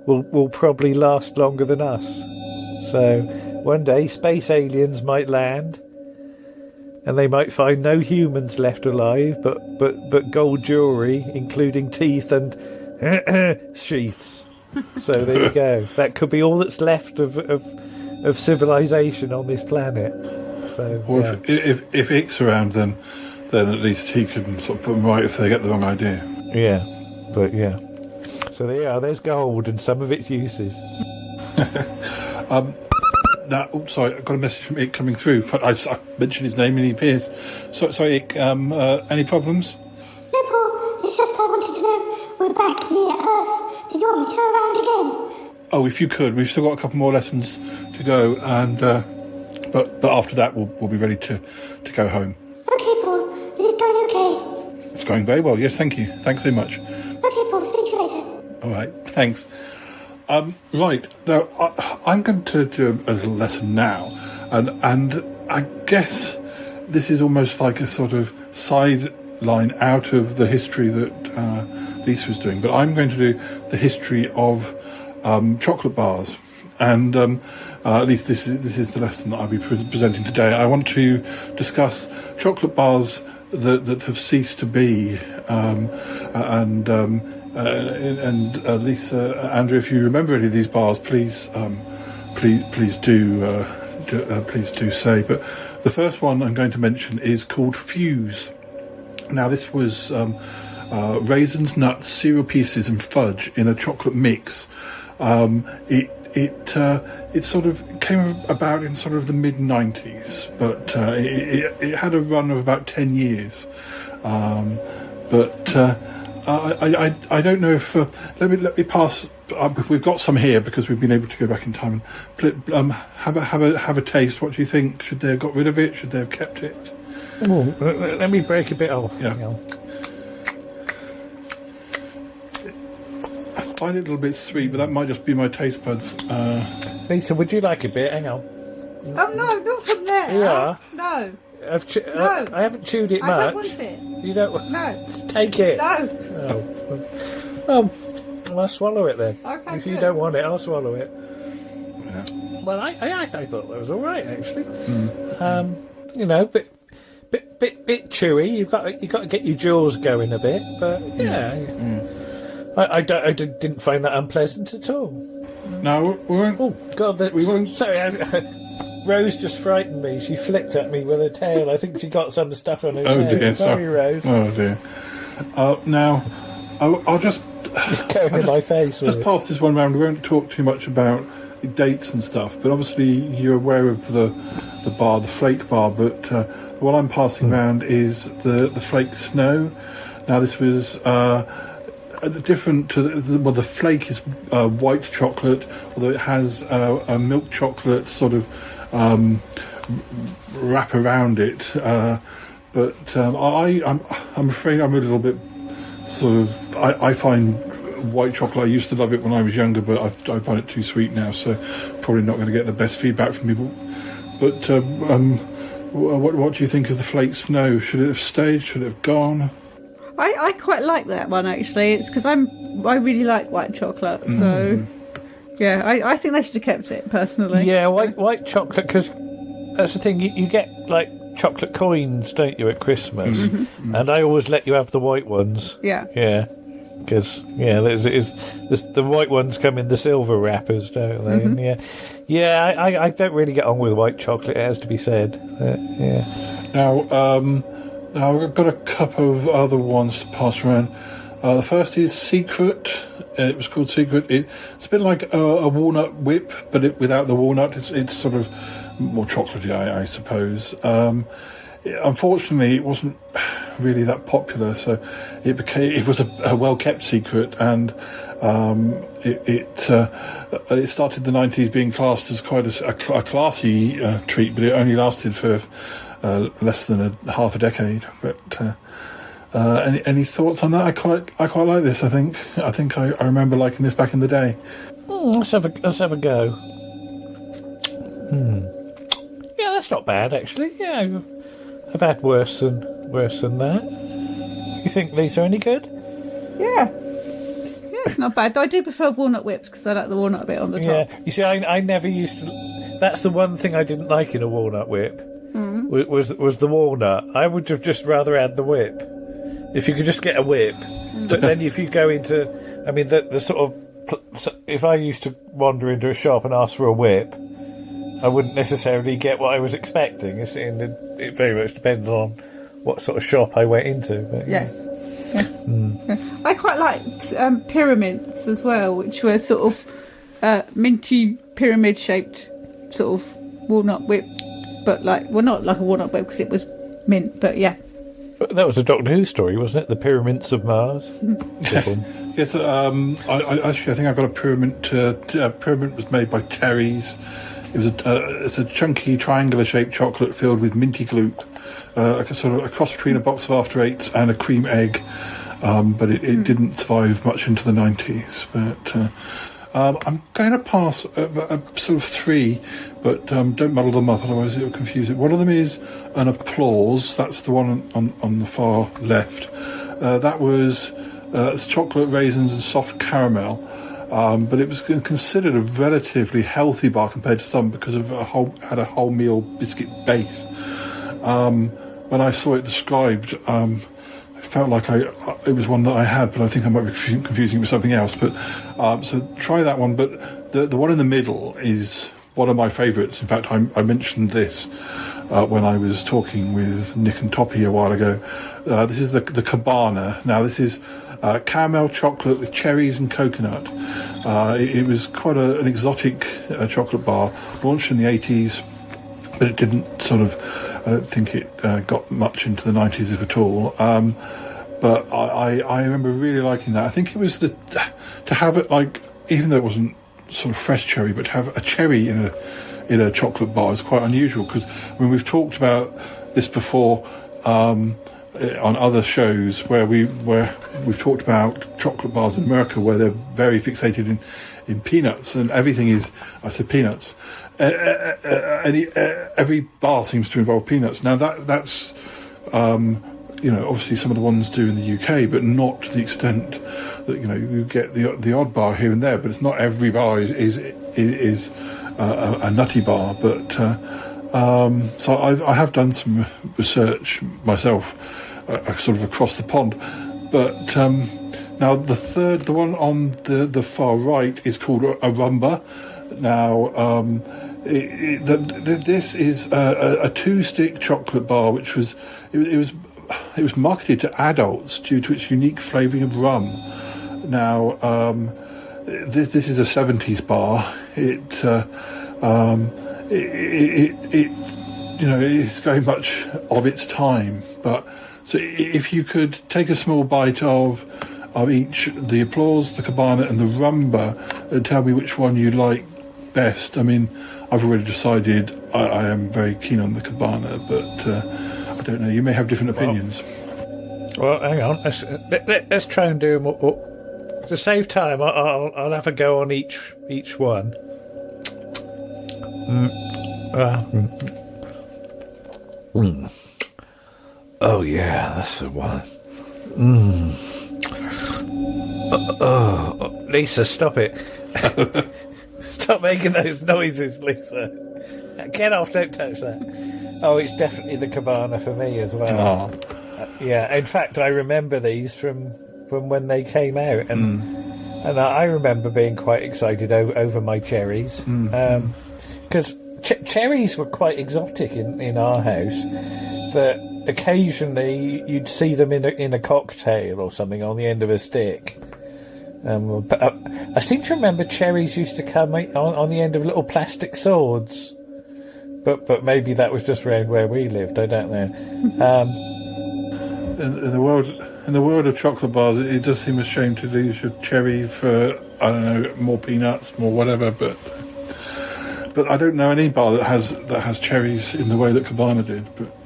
will probably last longer than us. So one day space aliens might land, and they might find no humans left alive, but gold jewellery, including teeth and sheaths. So there you go. That could be all that's left of civilization on this planet. So Or if Ick's around, then at least he can sort of put them right if they get the wrong idea. Yeah, but yeah. So there you are. There's gold and some of its uses. Now, sorry, I've got a message from Ick coming through. I mentioned his name and he appears. Sorry, Ick, any problems? No, Paul. It's just I wanted to know we're back near Earth. Did you want me to go around again? Oh, if you could. We've still got a couple more lessons to go, and but after that we'll be ready to go home. Okay, Paul. Is it going okay? It's going very well. Yes, thank you. Thanks so much. Okay, Paul. See you later. All right, thanks. Right, now I'm going to do a little lesson now, and I guess this is almost like a sort of sideline out of the history that Lisa was doing, but I'm going to do the history of chocolate bars, and at least this is the lesson that I'll be presenting today. I want to discuss chocolate bars that have ceased to be, and Lisa, Andrew, if you remember any of these bars, please do say. But the first one I'm going to mention is called Fuse. Now, this was raisins, nuts, cereal pieces, and fudge in a chocolate mix. It sort of came about in sort of the mid-90s, but it had a run of about 10 years. I don't know if let me pass. We've got some here because we've been able to go back in time and have a taste. What do you think? Should they have got rid of it? Should they have kept it? Oh, let me break a bit off. Yeah. I find it a little bit sweet, but that might just be my taste buds. Lisa, would you like a bit? Hang on. Oh no, not from there. Yeah. No. No. I haven't chewed it much. I don't want it. You don't? No. Just take it. No. Oh. I'll swallow it then. Okay. If you don't want it, I'll swallow it. Yeah. Well, I thought that was all right actually. Mm. Bit chewy. You've got to get your jaws going a bit, but yeah. I didn't find that unpleasant at all. No, we won't. Oh God, we won't. Sorry, Rose just frightened me. She flicked at me with her tail. I think she got some stuck on her tail. Dear, sorry, Rose. Oh dear. Now, I'll just going in my face. Just pass this one round. We won't talk too much about dates and stuff, but obviously you're aware of the bar, the flake bar. But what I'm passing round is the flake snow. Now this was different to the flake is white chocolate, although it has a milk chocolate sort of wrap around it. But I'm afraid I'm a little bit sort of. I find white chocolate. I used to love it when I was younger, but I find it too sweet now. So probably not going to get the best feedback from people. But what do you think of the flake snow? Should it have stayed? Should it have gone? I quite like that one actually. It's because I really like white chocolate, so yeah, I think they should have kept it personally. Yeah, white chocolate, because that's the thing. You get like chocolate coins, don't you, at Christmas? And I always let you have the white ones. Yeah. Yeah. Because the white ones come in the silver wrappers, don't they? And I don't really get on with white chocolate. It has to be said. Yeah. Now I've got a couple of other ones to pass around. The first is Secret It was called Secret. It's a bit like a walnut whip, but without the walnut. It's sort of more chocolatey, I suppose. Unfortunately, it wasn't really that popular, so it was a well-kept secret, and it started the 90s being classed as quite a classy treat, but it only lasted for less than half a decade. But any thoughts on that? I quite like this. I think I remember liking this back in the day. Let's have a go. Yeah, that's not bad actually. Yeah, I've had worse than that. You think, Lisa, any good? Yeah, it's not bad. I do prefer walnut whips because I like the walnut bit on the top. Yeah, you see, I never used to. That's the one thing I didn't like in a walnut whip. Was the walnut. I would have just rather had the whip. If you could just get a whip, but then if you go into, I mean, the sort of, if I used to wander into a shop and ask for a whip, I wouldn't necessarily get what I was expecting. It very much depended on what sort of shop I went into. But, yes. Yeah. I quite liked pyramids as well, which were sort of minty pyramid-shaped sort of walnut whip, but not like a walnut whip because it was mint, but yeah. That was a Doctor Who story, wasn't it? The Pyramids of Mars. Yes, I think I've got a pyramid. Pyramid was made by Terry's. It's a chunky triangular-shaped chocolate filled with minty gloop, like a sort of a cross between a box of After Eights and a cream egg. But it didn't survive much into the 90s. But I'm going to pass a sort of three, but don't muddle them up, otherwise it will confuse it. One of them is an applause. That's the one on the far left. That was it's chocolate, raisins and soft caramel. But it was considered a relatively healthy bar compared to some because of had a wholemeal biscuit base. When I saw it described, I felt like it was one that I had, but I think I might be confusing it with something else. But so try that one. But the one in the middle is one of my favourites. In fact, I mentioned this when I was talking with Nick and Toppy a while ago. This is the Cabana. Now this is caramel chocolate with cherries and coconut. It was quite an exotic chocolate bar, launched in the 80s, but it didn't I don't think it got much into the 90s, if at all. But I remember really liking that. I think it was to have it even though it wasn't sort of fresh cherry, but to have a cherry in a chocolate bar is quite unusual, because we've talked about this before on other shows where we've talked about chocolate bars in America where they're very fixated in peanuts, and everything is, I said peanuts. Every bar seems to involve peanuts. Now that's obviously some of the ones do in the UK, but not to the extent that you get the odd bar here and there. But it's not every bar is a nutty bar. But so I have done some research myself, sort of across the pond. But now the one on the far right is called a rumba. Now this is a two-stick chocolate bar, which was it was marketed to adults due to its unique flavouring of rum. Now this is a 70s bar. It's very much of its time. But so if you could take a small bite of each, the applause, the Cabana, and the rumba, and tell me which one you like best. I mean, I've already decided I am very keen on the Cabana, but I don't know. You may have different opinions. Well, hang on. Let's try and do them all. To save time, I'll have a go on each one. Oh yeah, that's the one. Lisa, stop it. Stop making those noises, Lisa. Get off, don't touch that. Oh, it's definitely the Cabana for me as well. Yeah, in fact, I remember these from when they came out, and I remember being quite excited over my cherries, because cherries were quite exotic in our house. That occasionally you'd see them in a cocktail or something on the end of a stick, But I seem to remember cherries used to come on the end of little plastic swords. But maybe that was just around where we lived. I don't know. In the world of chocolate bars, it does seem a shame to lose your cherry for, I don't know, more peanuts, more whatever. But I don't know any bar that has cherries in the way that Cabana did. But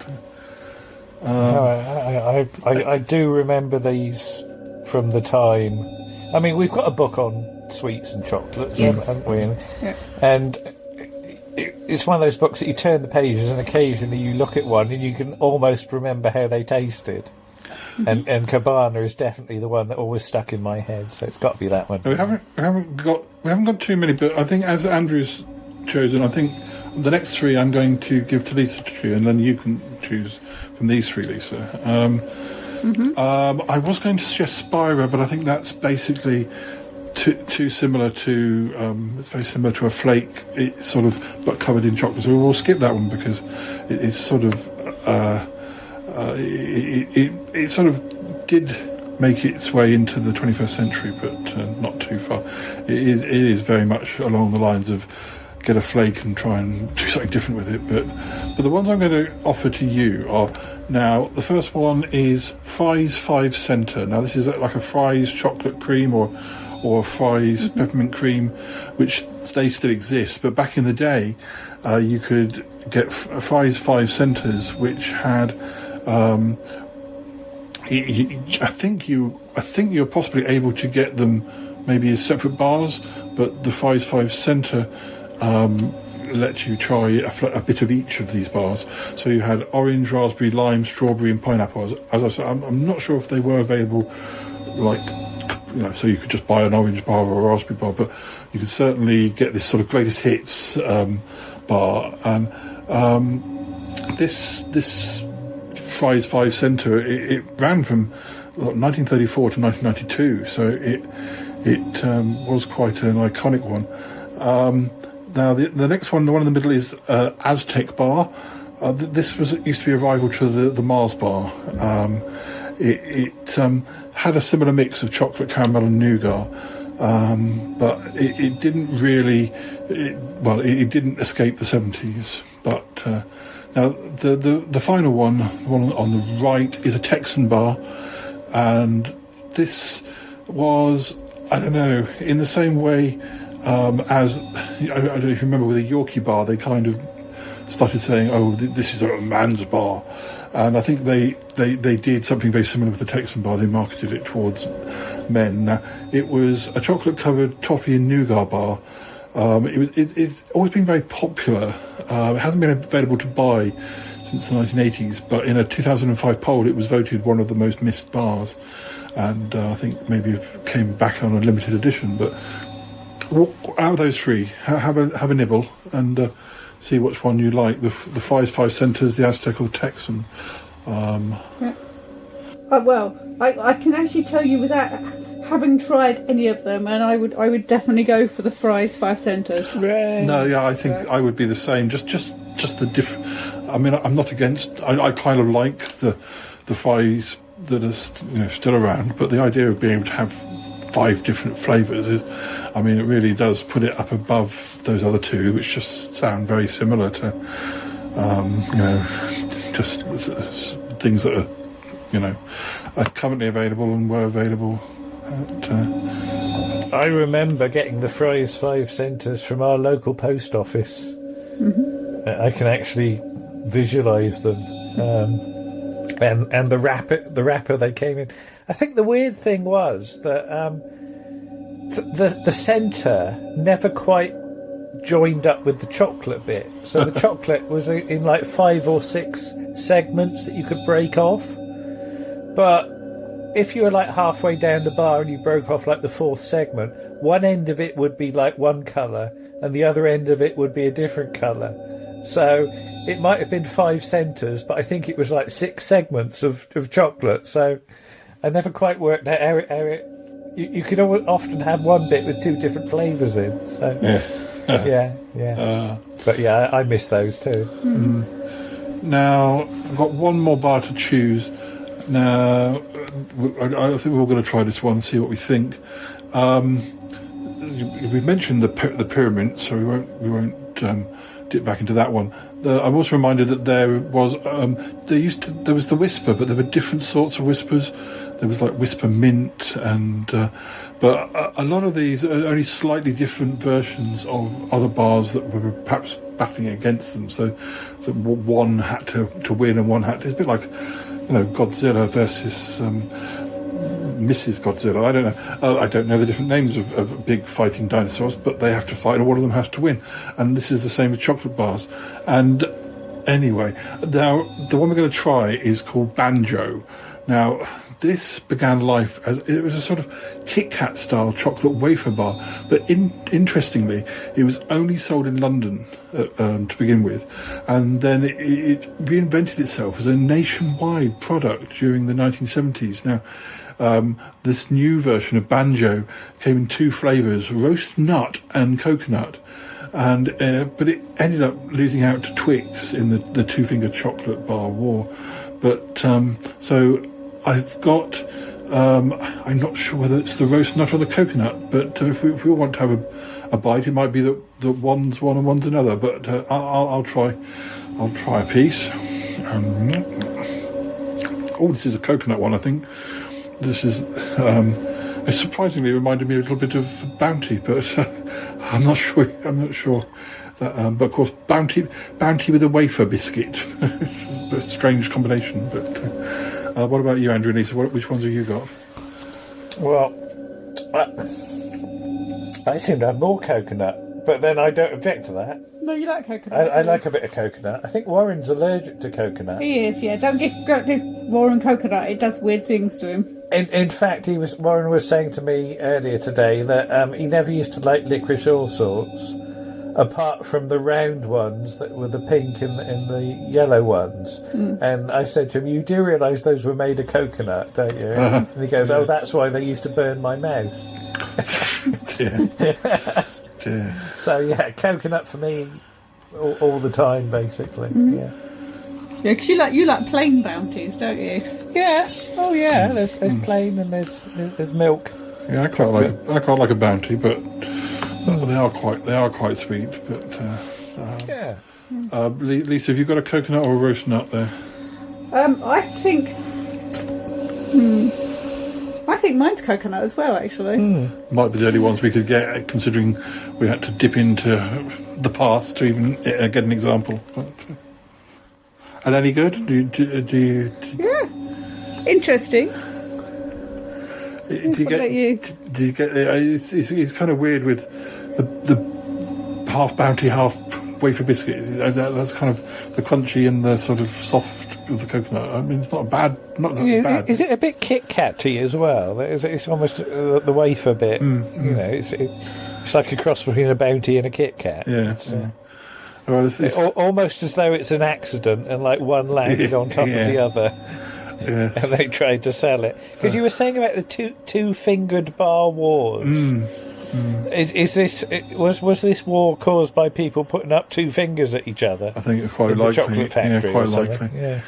I do remember these from the time. I mean, we've got a book on sweets and chocolates, haven't we? Yeah. And it's one of those books that you turn the pages and occasionally you look at one and you can almost remember how they tasted. And Cabana is definitely the one that always stuck in my head, so it's got to be that one. We haven't got too many, but I think as Andrew's chosen, I think the next three I'm going to give to Lisa to choose, and then you can choose from these three, Lisa. I was going to suggest Spira, but I think that's basically too similar to it's very similar to a flake. It's sort of but covered in chocolate. So we'll skip that one because it's sort of it sort of did make its way into the 21st century, but not too far. It is very much along the lines of get a flake and try and do something different with it. But the ones I'm going to offer to you are, now the first one is Fry's 5 Center. Now this is like a Fry's chocolate cream or Fry's peppermint cream, which they still exist, but back in the day you could get Fry's 5 Centers, which had I think you're possibly able to get them maybe as separate bars, but the Fry's 5 Center let you try a bit of each of these bars. So you had orange, raspberry, lime, strawberry and pineapple. As I said, I'm not sure if they were available so you could just buy an orange bar or a raspberry bar, but you could certainly get this sort of greatest hits bar. And this Fry's 5 Center, it ran from 1934 to 1992, so it was quite an iconic one. Now the next one, the one in the middle, is Aztec bar. This used to be a rival to the Mars bar. It had a similar mix of chocolate, caramel and nougat, but it didn't really, it didn't escape the 70s. But now the final one on the right, is a Texan bar, and this was, I don't know, in the same way as, I don't know if you remember with a Yorkie bar, they kind of started saying, oh, this is a man's bar. And I think they did something very similar with the Texan bar. They marketed it towards men. Now, it was a chocolate-covered toffee and nougat bar. It's always been very popular. It hasn't been available to buy since the 1980s, but in a 2005 poll, it was voted one of the most missed bars. And I think maybe it came back on a limited edition. But out of those three, have a nibble and see which one you like. The Fry's 5 Centers, the Aztec or the Texan. Well, I can actually tell you without having tried any of them, and I would definitely go for the Fry's 5 Centers. No, yeah, I think I would be the same. Just the different. I mean, I'm not against. I kind of like the Fry's that are still around, but the idea of being able to have 5 different flavours is, I mean, it really does put it up above those other two, which just sound very similar to, just things that are currently available and were available at. I remember getting the Fry's 5 Centers from our local post office. Mm-hmm. I can actually visualise them, and the wrapper they came in. I think the weird thing was that the centre never quite joined up with the chocolate bit. So the chocolate was in like 5 or 6 segments that you could break off. But if you were like halfway down the bar and you broke off like the 4th segment, one end of it would be like one colour and the other end of it would be a different colour. So it might have been 5 centres, but I think it was like 6 segments of chocolate. So I never quite worked out how it you could often have one bit with 2 different flavours in. So yeah. But yeah, I miss those too. Mm. Now I've got one more bar to choose. Now I think we're all going to try this one, see what we think. we mentioned the pyramid, so we won't dip back into that one. I'm also reminded that there was there was the whisper, but there were different sorts of whispers. There was like whisper mint, and but a lot of these are only slightly different versions of other bars that were perhaps battling against them. So one had to win, and one had to. It's a bit like, Godzilla versus Mrs. Godzilla. I don't know. I don't know the different names of big fighting dinosaurs, but they have to fight, and one of them has to win. And this is the same with chocolate bars. And anyway, now the one we're going to try is called Banjo. Now, this began life as it was a sort of Kit Kat style chocolate wafer bar, but interestingly, it was only sold in London to begin with, and then it reinvented itself as a nationwide product during the 1970s. Now, this new version of Banjo came in 2 flavours, roast nut and coconut, and but it ended up losing out to Twix in the 2-finger chocolate bar war. But so I've got, I'm not sure whether it's the roast nut or the coconut, but if we want to have a bite, it might be that one's one and one's another. But I'll try a piece. Oh, this is a coconut one, I think. This is, it surprisingly reminded me a little bit of Bounty, but I'm not sure that, but of course Bounty with a wafer biscuit. It's a strange combination, but what about you, Andrew and Lisa? Which ones have you got? Well, I seem to have more coconut, but then I don't object to that. No, you like coconut. I like a bit of coconut. I think Warren's allergic to coconut. He is, yeah. Don't give Warren coconut. It does weird things to him. In fact, Warren was saying to me earlier today that he never used to like licorice all sorts, apart from the round ones that were the pink and the yellow ones. And I said to him, "You do realise those were made of coconut, don't you?" And he goes, "Oh, that's why they used to burn my mouth." So yeah, coconut for me all the time, basically. Yeah. Yeah, because you like plain Bounties, don't you? Yeah. Oh yeah. There's plain and there's milk. Yeah, I quite like a Bounty, but they are quite sweet. But yeah. Lisa, have you got a coconut or a roast nut there? I think mine's coconut as well, actually. Might be the only ones we could get, considering we had to dip into the past to even get an example. But, and any good? Do you? Yeah, interesting. Do you get? It's kind of weird with the half Bounty, half wafer biscuit. That's kind of the crunchy and the sort of soft of the coconut. I mean, it's not bad. Not bad. Is it a bit Kit Kat-y as well? It's almost the wafer bit. It's like a cross between a Bounty and a Kit Kat. Yeah. Well, almost as though it's an accident and like one landed on top of the other. Yes. And they tried to sell it. Because you were saying about the two-fingered bar wars. Was this war caused by people putting up 2 fingers at each other? I think it's quite likely. The chocolate factory, quite likely. Yeah.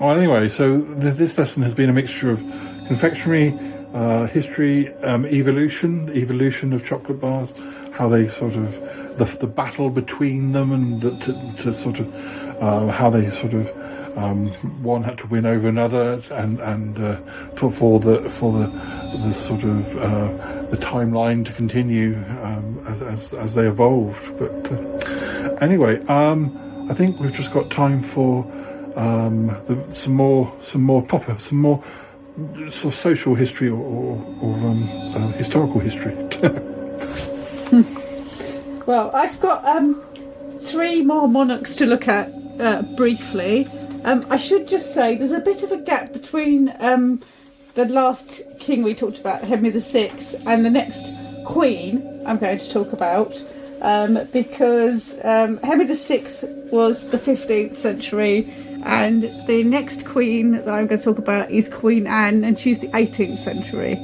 Well, anyway, so this lesson has been a mixture of confectionery, history, evolution, the evolution of chocolate bars, how they sort of the battle between them, and how they sort of one had to win over another, and for the sort of the timeline to continue as they evolved. But anyway, I think we've just got time for some more sort of social history or historical history. Well, I've got 3 more monarchs to look at briefly. I should just say there's a bit of a gap between the last king we talked about, Henry VI, and the next queen I'm going to talk about, because Henry VI was the 15th century, and the next queen that I'm going to talk about is Queen Anne, and she's the 18th century.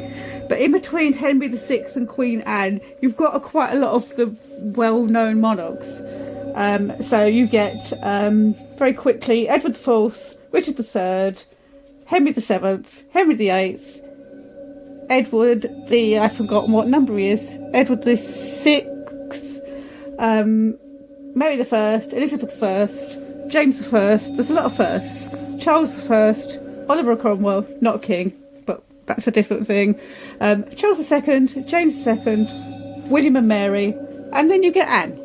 But in between Henry VI and Queen Anne, you've got quite a lot of the well-known monarchs. So you get, very quickly, Edward IV, Richard III, Henry VII, Henry VIII, Edward I've forgotten what number he is. Edward the Sixth, Mary the First, Elizabeth the First, James the First. There's a lot of firsts. Charles the First, Oliver Cromwell, not a king, but that's a different thing. Charles II, James II, William and Mary, and then you get Anne.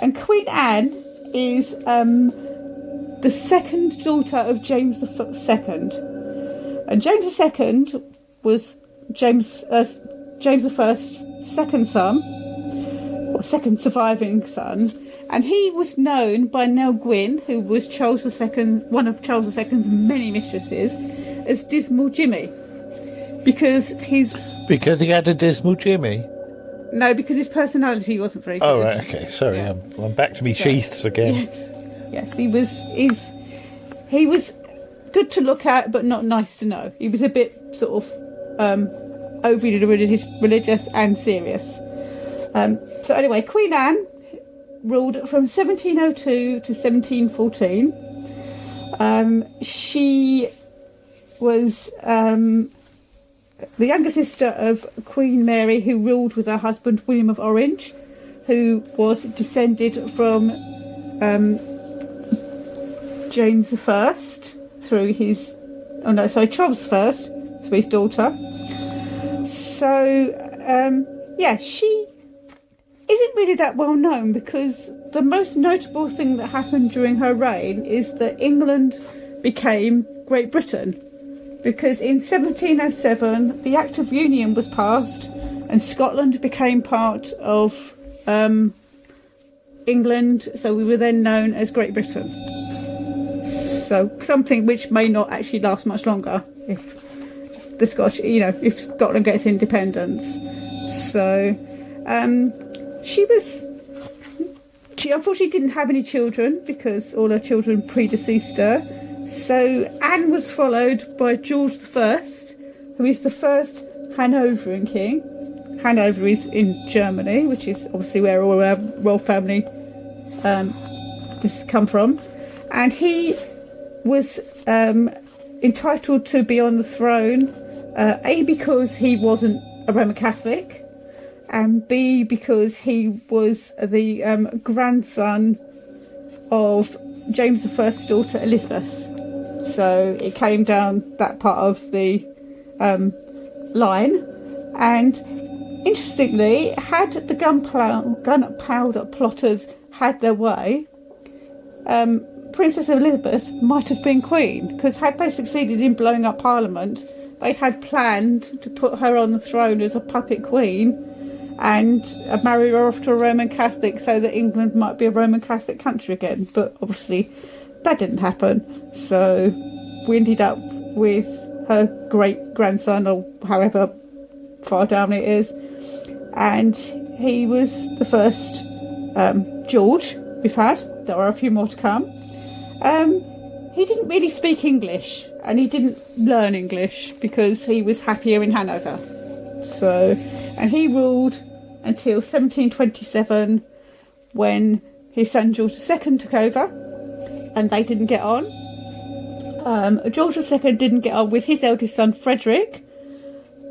And Queen Anne is the second daughter of James II. And James II was James I's second son, or second surviving son, and he was known by Nell Gwyn, who was Charles II, one of Charles II's many mistresses, as Dismal Jimmy, because he had a Dismal Jimmy. No, because his personality wasn't very good. Oh right, okay, sorry, yeah. I'm back to me sheaths again. Yes, he was good to look at, but not nice to know. He was a bit sort of overly religious and serious. So anyway, Queen Anne ruled from 1702 to 1714. She was the younger sister of Queen Mary, who ruled with her husband William of Orange, who was descended from James I through his... Charles I through his daughter. So, she isn't really that well known, because the most notable thing that happened during her reign is that England became Great Britain, because in 1707 the Act of Union was passed and Scotland became part of England, so we were then known as Great Britain. So something which may not actually last much longer if the Scotch, if Scotland gets independence. So she unfortunately didn't have any children, because all her children predeceased her. So Anne was followed by George I, who is the first Hanoverian king. Hanover is in Germany, which is obviously where all our royal family come from. And he was entitled to be on the throne, A, because he wasn't a Roman Catholic, and B, because he was the grandson of James I's daughter Elizabeth. So it came down that part of the line. And interestingly, had the gunpowder plotters had their way, Princess Elizabeth might have been queen, because had they succeeded in blowing up Parliament, they had planned to put her on the throne as a puppet queen and marry her off to a Roman Catholic, so that England might be a Roman Catholic country again. But obviously that didn't happen, so we ended up with her great-grandson, or however far down it is, and he was the first George we've had. There are a few more to come. He didn't really speak English, and he didn't learn English because he was happier in Hanover. So, and he ruled until 1727, when his son George II took over, and they didn't get on. George II didn't get on with his eldest son Frederick,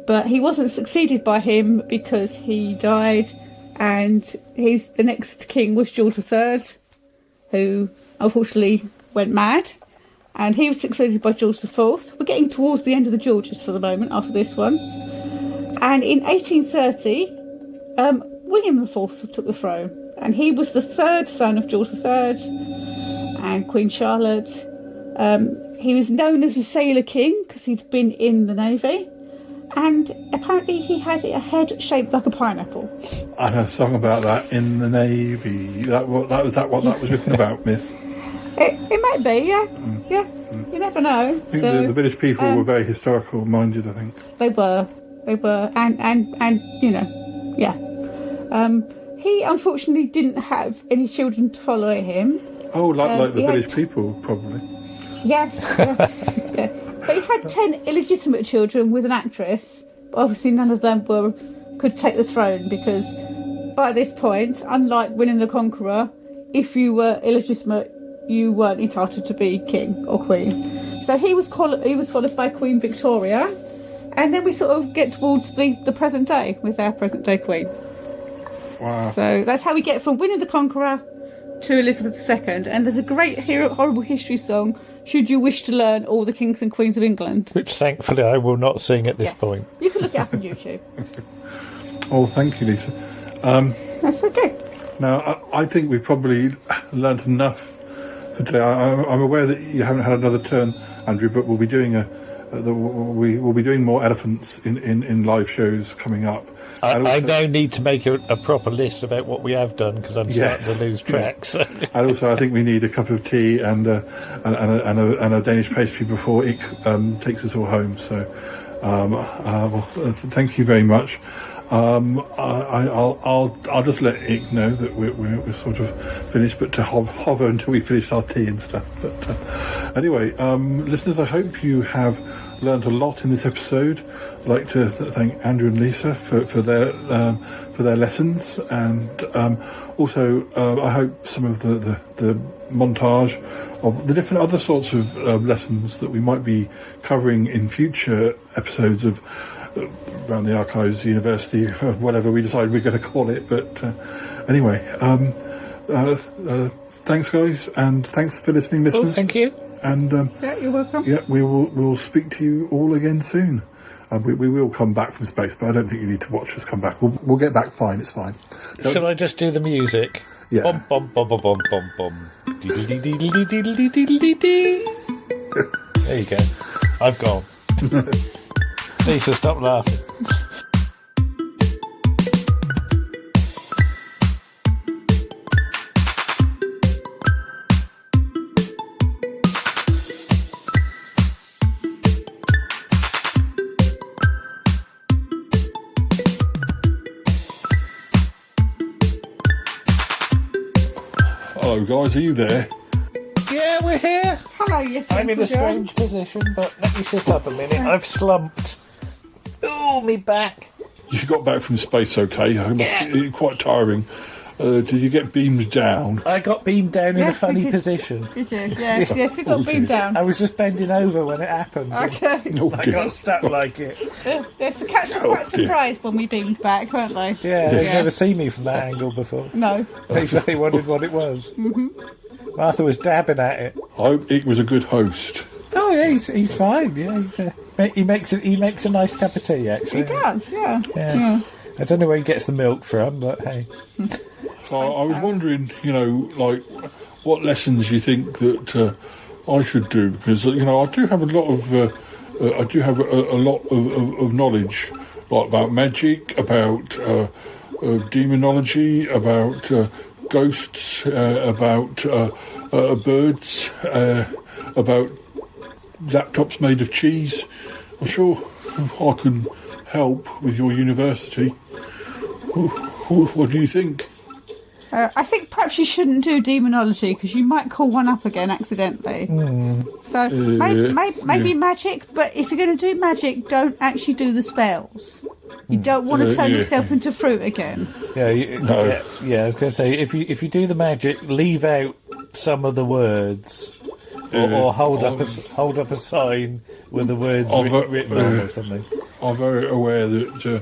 but he wasn't succeeded by him because he died, and the next king was George III, who unfortunately went mad, and he was succeeded by George IV. We're getting towards the end of the Georges for the moment after this one. And in 1830, William IV took the throne, and he was the third son of George III and Queen Charlotte. He was known as the Sailor King because he'd been in the Navy, and apparently he had a head shaped like a pineapple. I know a song about that, in the Navy. That was written about, Miss? It might be, yeah. Yeah, you never know. I think the British people were very historical minded, I think. They were, and yeah. He unfortunately didn't have any children to follow him. Oh, like the British people, probably. Yes, yeah. But he had 10 illegitimate children with an actress, but obviously none of them could take the throne, because by this point, unlike William the Conqueror, if you were illegitimate, you weren't entitled to be king or queen. So he was followed by Queen Victoria, And then we sort of get towards the present day with our present day Queen. Wow. So that's how we get from William the Conqueror to Elizabeth II. And there's a great horrible history song, Should You Wish to Learn All the Kings and Queens of England. Which thankfully I will not sing at this point. You can look it up on YouTube. Oh, thank you, Lisa. That's okay. Now, I think we've probably learned enough for today. I'm aware that you haven't had another turn, Andrew, but we'll be doing we'll be doing more elephants in live shows coming up. I now need to make a proper list about what we have done because I'm starting to lose track. So. And also, I think we need a cup of tea and a Danish pastry before Ick takes us all home. So, thank you very much. I'll just let Ick know that we're sort of finished, but to hover until we finish our tea and stuff. But anyway, listeners, I hope you have learned a lot in this episode. I'd like to thank Andrew and Lisa for their lessons, and also I hope some of the montage of the different other sorts of lessons that we might be covering in future episodes of Around the Archives University, whatever we decide we're going to call it. But anyway, thanks guys, and thanks for listening, listeners. Oh, thank you. And yeah, you're welcome. Yeah, we'll speak to you all again soon. We will come back from space, but I don't think you need to watch us come back. We'll get back fine. It's fine. Shall I just do the music? Yeah. Bum bum bum bum bum bum bum. There you go. I've gone. Lisa, stop laughing. Hello guys, are you there? Yeah, we're here. Hello, yes. I'm in a Uncle John. strange position, but let me sit up a minute. I've slumped. Oh, me back. You got back from space okay? Yeah. Quite tiring. Did you get beamed down? I got beamed down in a Yes, we funny did. position. Did you? Yes, yes, we got beamed down. I was just bending over when it happened. Okay. I got stuck like it. Yes, the cats were quite surprised when we beamed back, weren't they? Yeah, they've never seen me from that angle before. No. They wondered what it was. Mm-hmm. Martha was dabbing at it. I hope Ick was a good host. Oh yeah, he's fine. Yeah, he makes a nice cup of tea actually. He does, yeah. Yeah. I don't know where he gets the milk from, but hey. So I was wondering, like, what lessons you think that I should do, because I do have a lot of knowledge, like about magic, about demonology, about ghosts, about birds, about laptops made of cheese. I'm sure I can help with your university. What do you think? I think perhaps you shouldn't do demonology because you might call one up again accidentally. So maybe magic, but if you're going to do magic, don't actually do the spells. You don't want to turn yourself into fruit again. Yeah, I was going to say if you do the magic, leave out some of the words, or hold up a sign with the words written on or something. I'm very aware that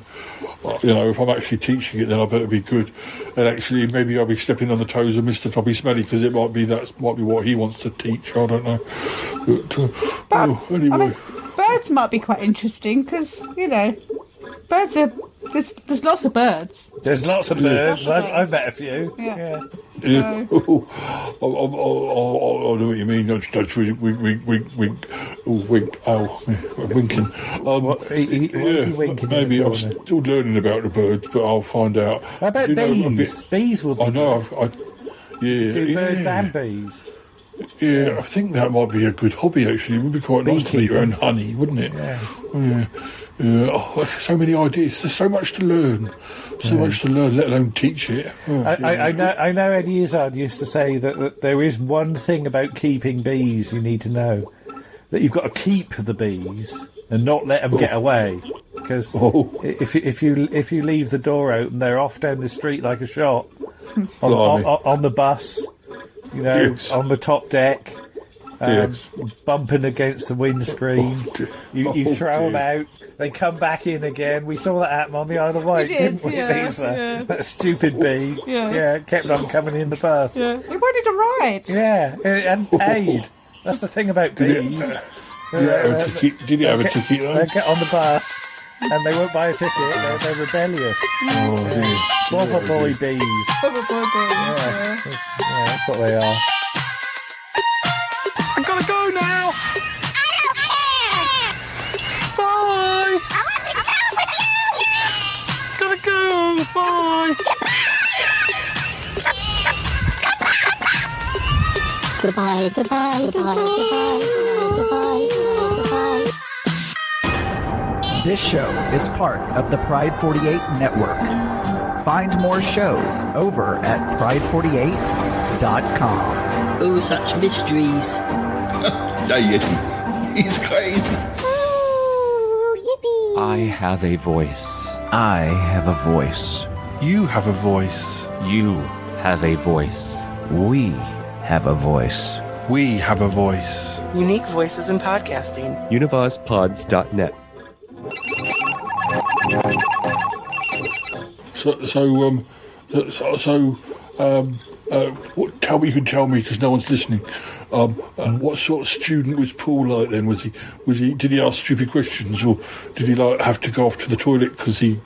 if I'm actually teaching it, then I better be good. And actually, maybe I'll be stepping on the toes of Mr. Toppy Smelly because it might be what he wants to teach. I don't know. But anyway, I mean, birds might be quite interesting because birds are. There's lots of birds. There's lots of birds. I've met a few. Yeah. I know what you mean. That's really winking. What is he winking? Maybe I'm still learning about the birds, but I'll find out. How about bees? Bees will be. I know. Do birds and bees? Yeah, I think that might be a good hobby. Actually, it would be quite nice to make your own honey, wouldn't it? Yeah. So many ideas. There's so much to learn. Much to learn, let alone teach it. I know Eddie Izzard used to say that there is one thing about keeping bees you need to know. That you've got to keep the bees and not let them get away. Because if you leave the door open, they're off down the street like a shot. On the bus, on the top deck. Bumping against the windscreen. You throw them out they come back in again. We saw that happen on the Isle of Wight, didn't we, Lisa? Yeah. That stupid bee. Yes. Yeah, kept on coming in the past. Yeah. He wanted a ride. Yeah, and paid. That's the thing about bees. Did you have a ticket though? They get on the bus and they won't buy a ticket. They're rebellious. Oh dear. Bother boy bees. Bother boy bees. Yeah, that's what they are. I gotta go now. Bye. Gotta go. Bye. Goodbye, goodbye, goodbye, goodbye, goodbye, goodbye. This show is part of the Pride 48 network. Find more shows over at pride48.com. Oh, such mysteries. He's crazy. Oh, yippee. I have a voice. I have a voice. You have a voice. You have a voice. We have a voice. We have a voice. Unique voices in podcasting. UnivazPods.net. Tell me, you can tell me because no one's listening. What sort of student was Paul like then? Did he ask stupid questions, or did he have to go off to the toilet because he,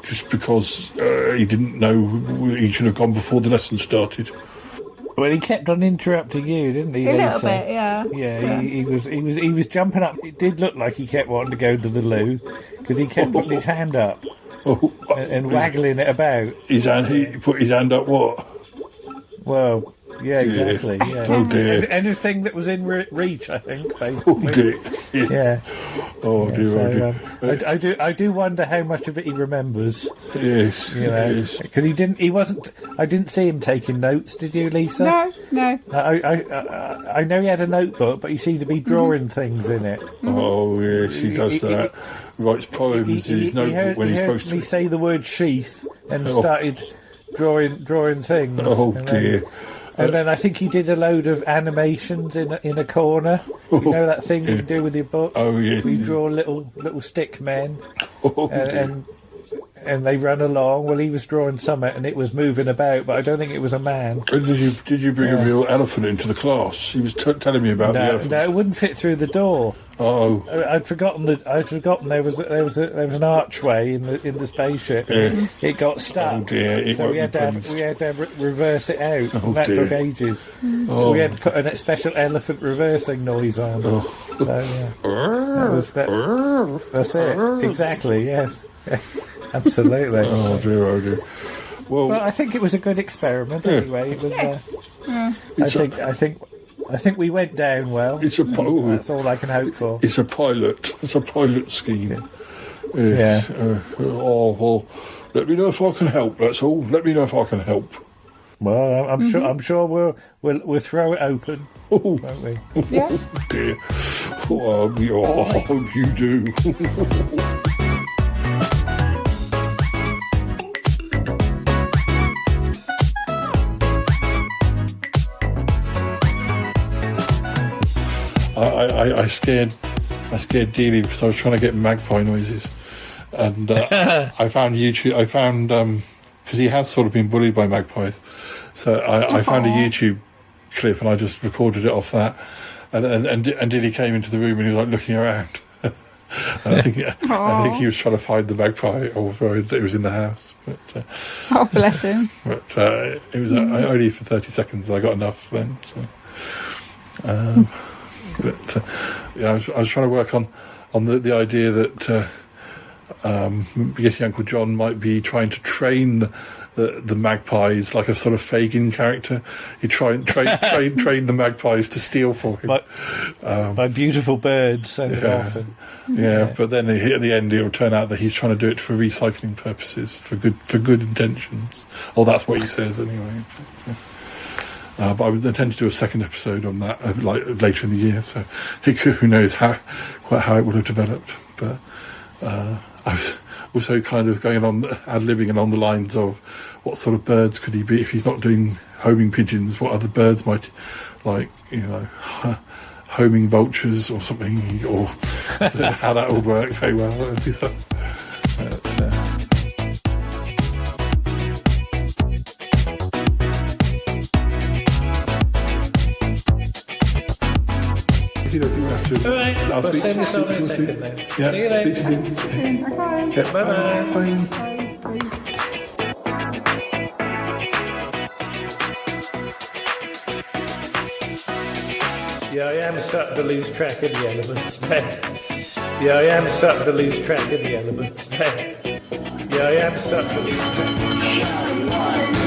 just because he didn't know he should have gone before the lesson started? Well, he kept on interrupting you, didn't he, A Lisa? little bit, yeah. Yeah, he was jumping up. It did look like he kept wanting to go to the loo because he kept putting his hand up and waggling it about. He put his hand up. What? Well, yeah, exactly. Yeah. Oh dear. Anything that was in reach, I think, basically. Oh dear. Yeah. Oh dear. So, I do wonder how much of it he remembers. Yes. Because he didn't. He wasn't. I didn't see him taking notes. Did you, Lisa? No. I know he had a notebook, but he seemed to be drawing things in it. Oh yes, he does that. Writes poems in his notebook when he's supposed to. He heard me say the word sheath and started drawing things. Oh dear. And then I think he did a load of animations in a corner. You know that thing you can do with your book? Oh yeah. We draw little stick men, and they run along. Well, he was drawing something, and it was moving about, but I don't think it was a man. And did you bring a real elephant into the class? He was telling me about the elephant. No, it wouldn't fit through the door. Oh, I'd forgotten there was an archway in the spaceship. Yeah. It got stuck. Oh dear! So we had to reverse it out. Oh, and that dear. took ages. Oh. We had to put a special elephant reversing noise on. Oh. So yeah, that's it. Exactly. Yes. Absolutely. Oh dear! Well, I think it was a good experiment. Anyway, it was. Yes. I think we went down well. It's that's all I can hope for. It's a pilot. It's a pilot scheme. Yeah. Well, let me know if I can help. That's all. Let me know if I can help. Well, I'm sure we'll throw it open, won't we? Yeah. Dear. Oh, I hope you do. I scared Dealey because I was trying to get magpie noises, and I found YouTube. I found because he has sort of been bullied by magpies, so I found a YouTube clip and I just recorded it off that, and Dealey came into the room and he was like looking around. And I think he was trying to find the magpie, or it was in the house. But, oh, bless him! But it was only for 30 seconds. I got enough then. So. But I was trying to work on the idea that Yeti Uncle John might be trying to train the magpies like a sort of Fagin character. He train the magpies to steal for him. By beautiful birds send it off. But then at the end it will turn out that he's trying to do it for recycling purposes, for good intentions. Or that's what he says anyway. But I would intend to do a second episode on that later in the year, so who knows how it would have developed. But I was also kind of going on ad-libbing along the lines of what sort of birds could he be if he's not doing homing pigeons? What other birds might, homing vultures or something, or how that would work very well. Alright, we'll send this on in a second then. Yeah. See you then. Yeah. Bye-bye. Bye. Yeah, I am starting to lose track of the elements now. Yeah, I am starting to lose track of the elements now. Yeah, I am starting to lose track.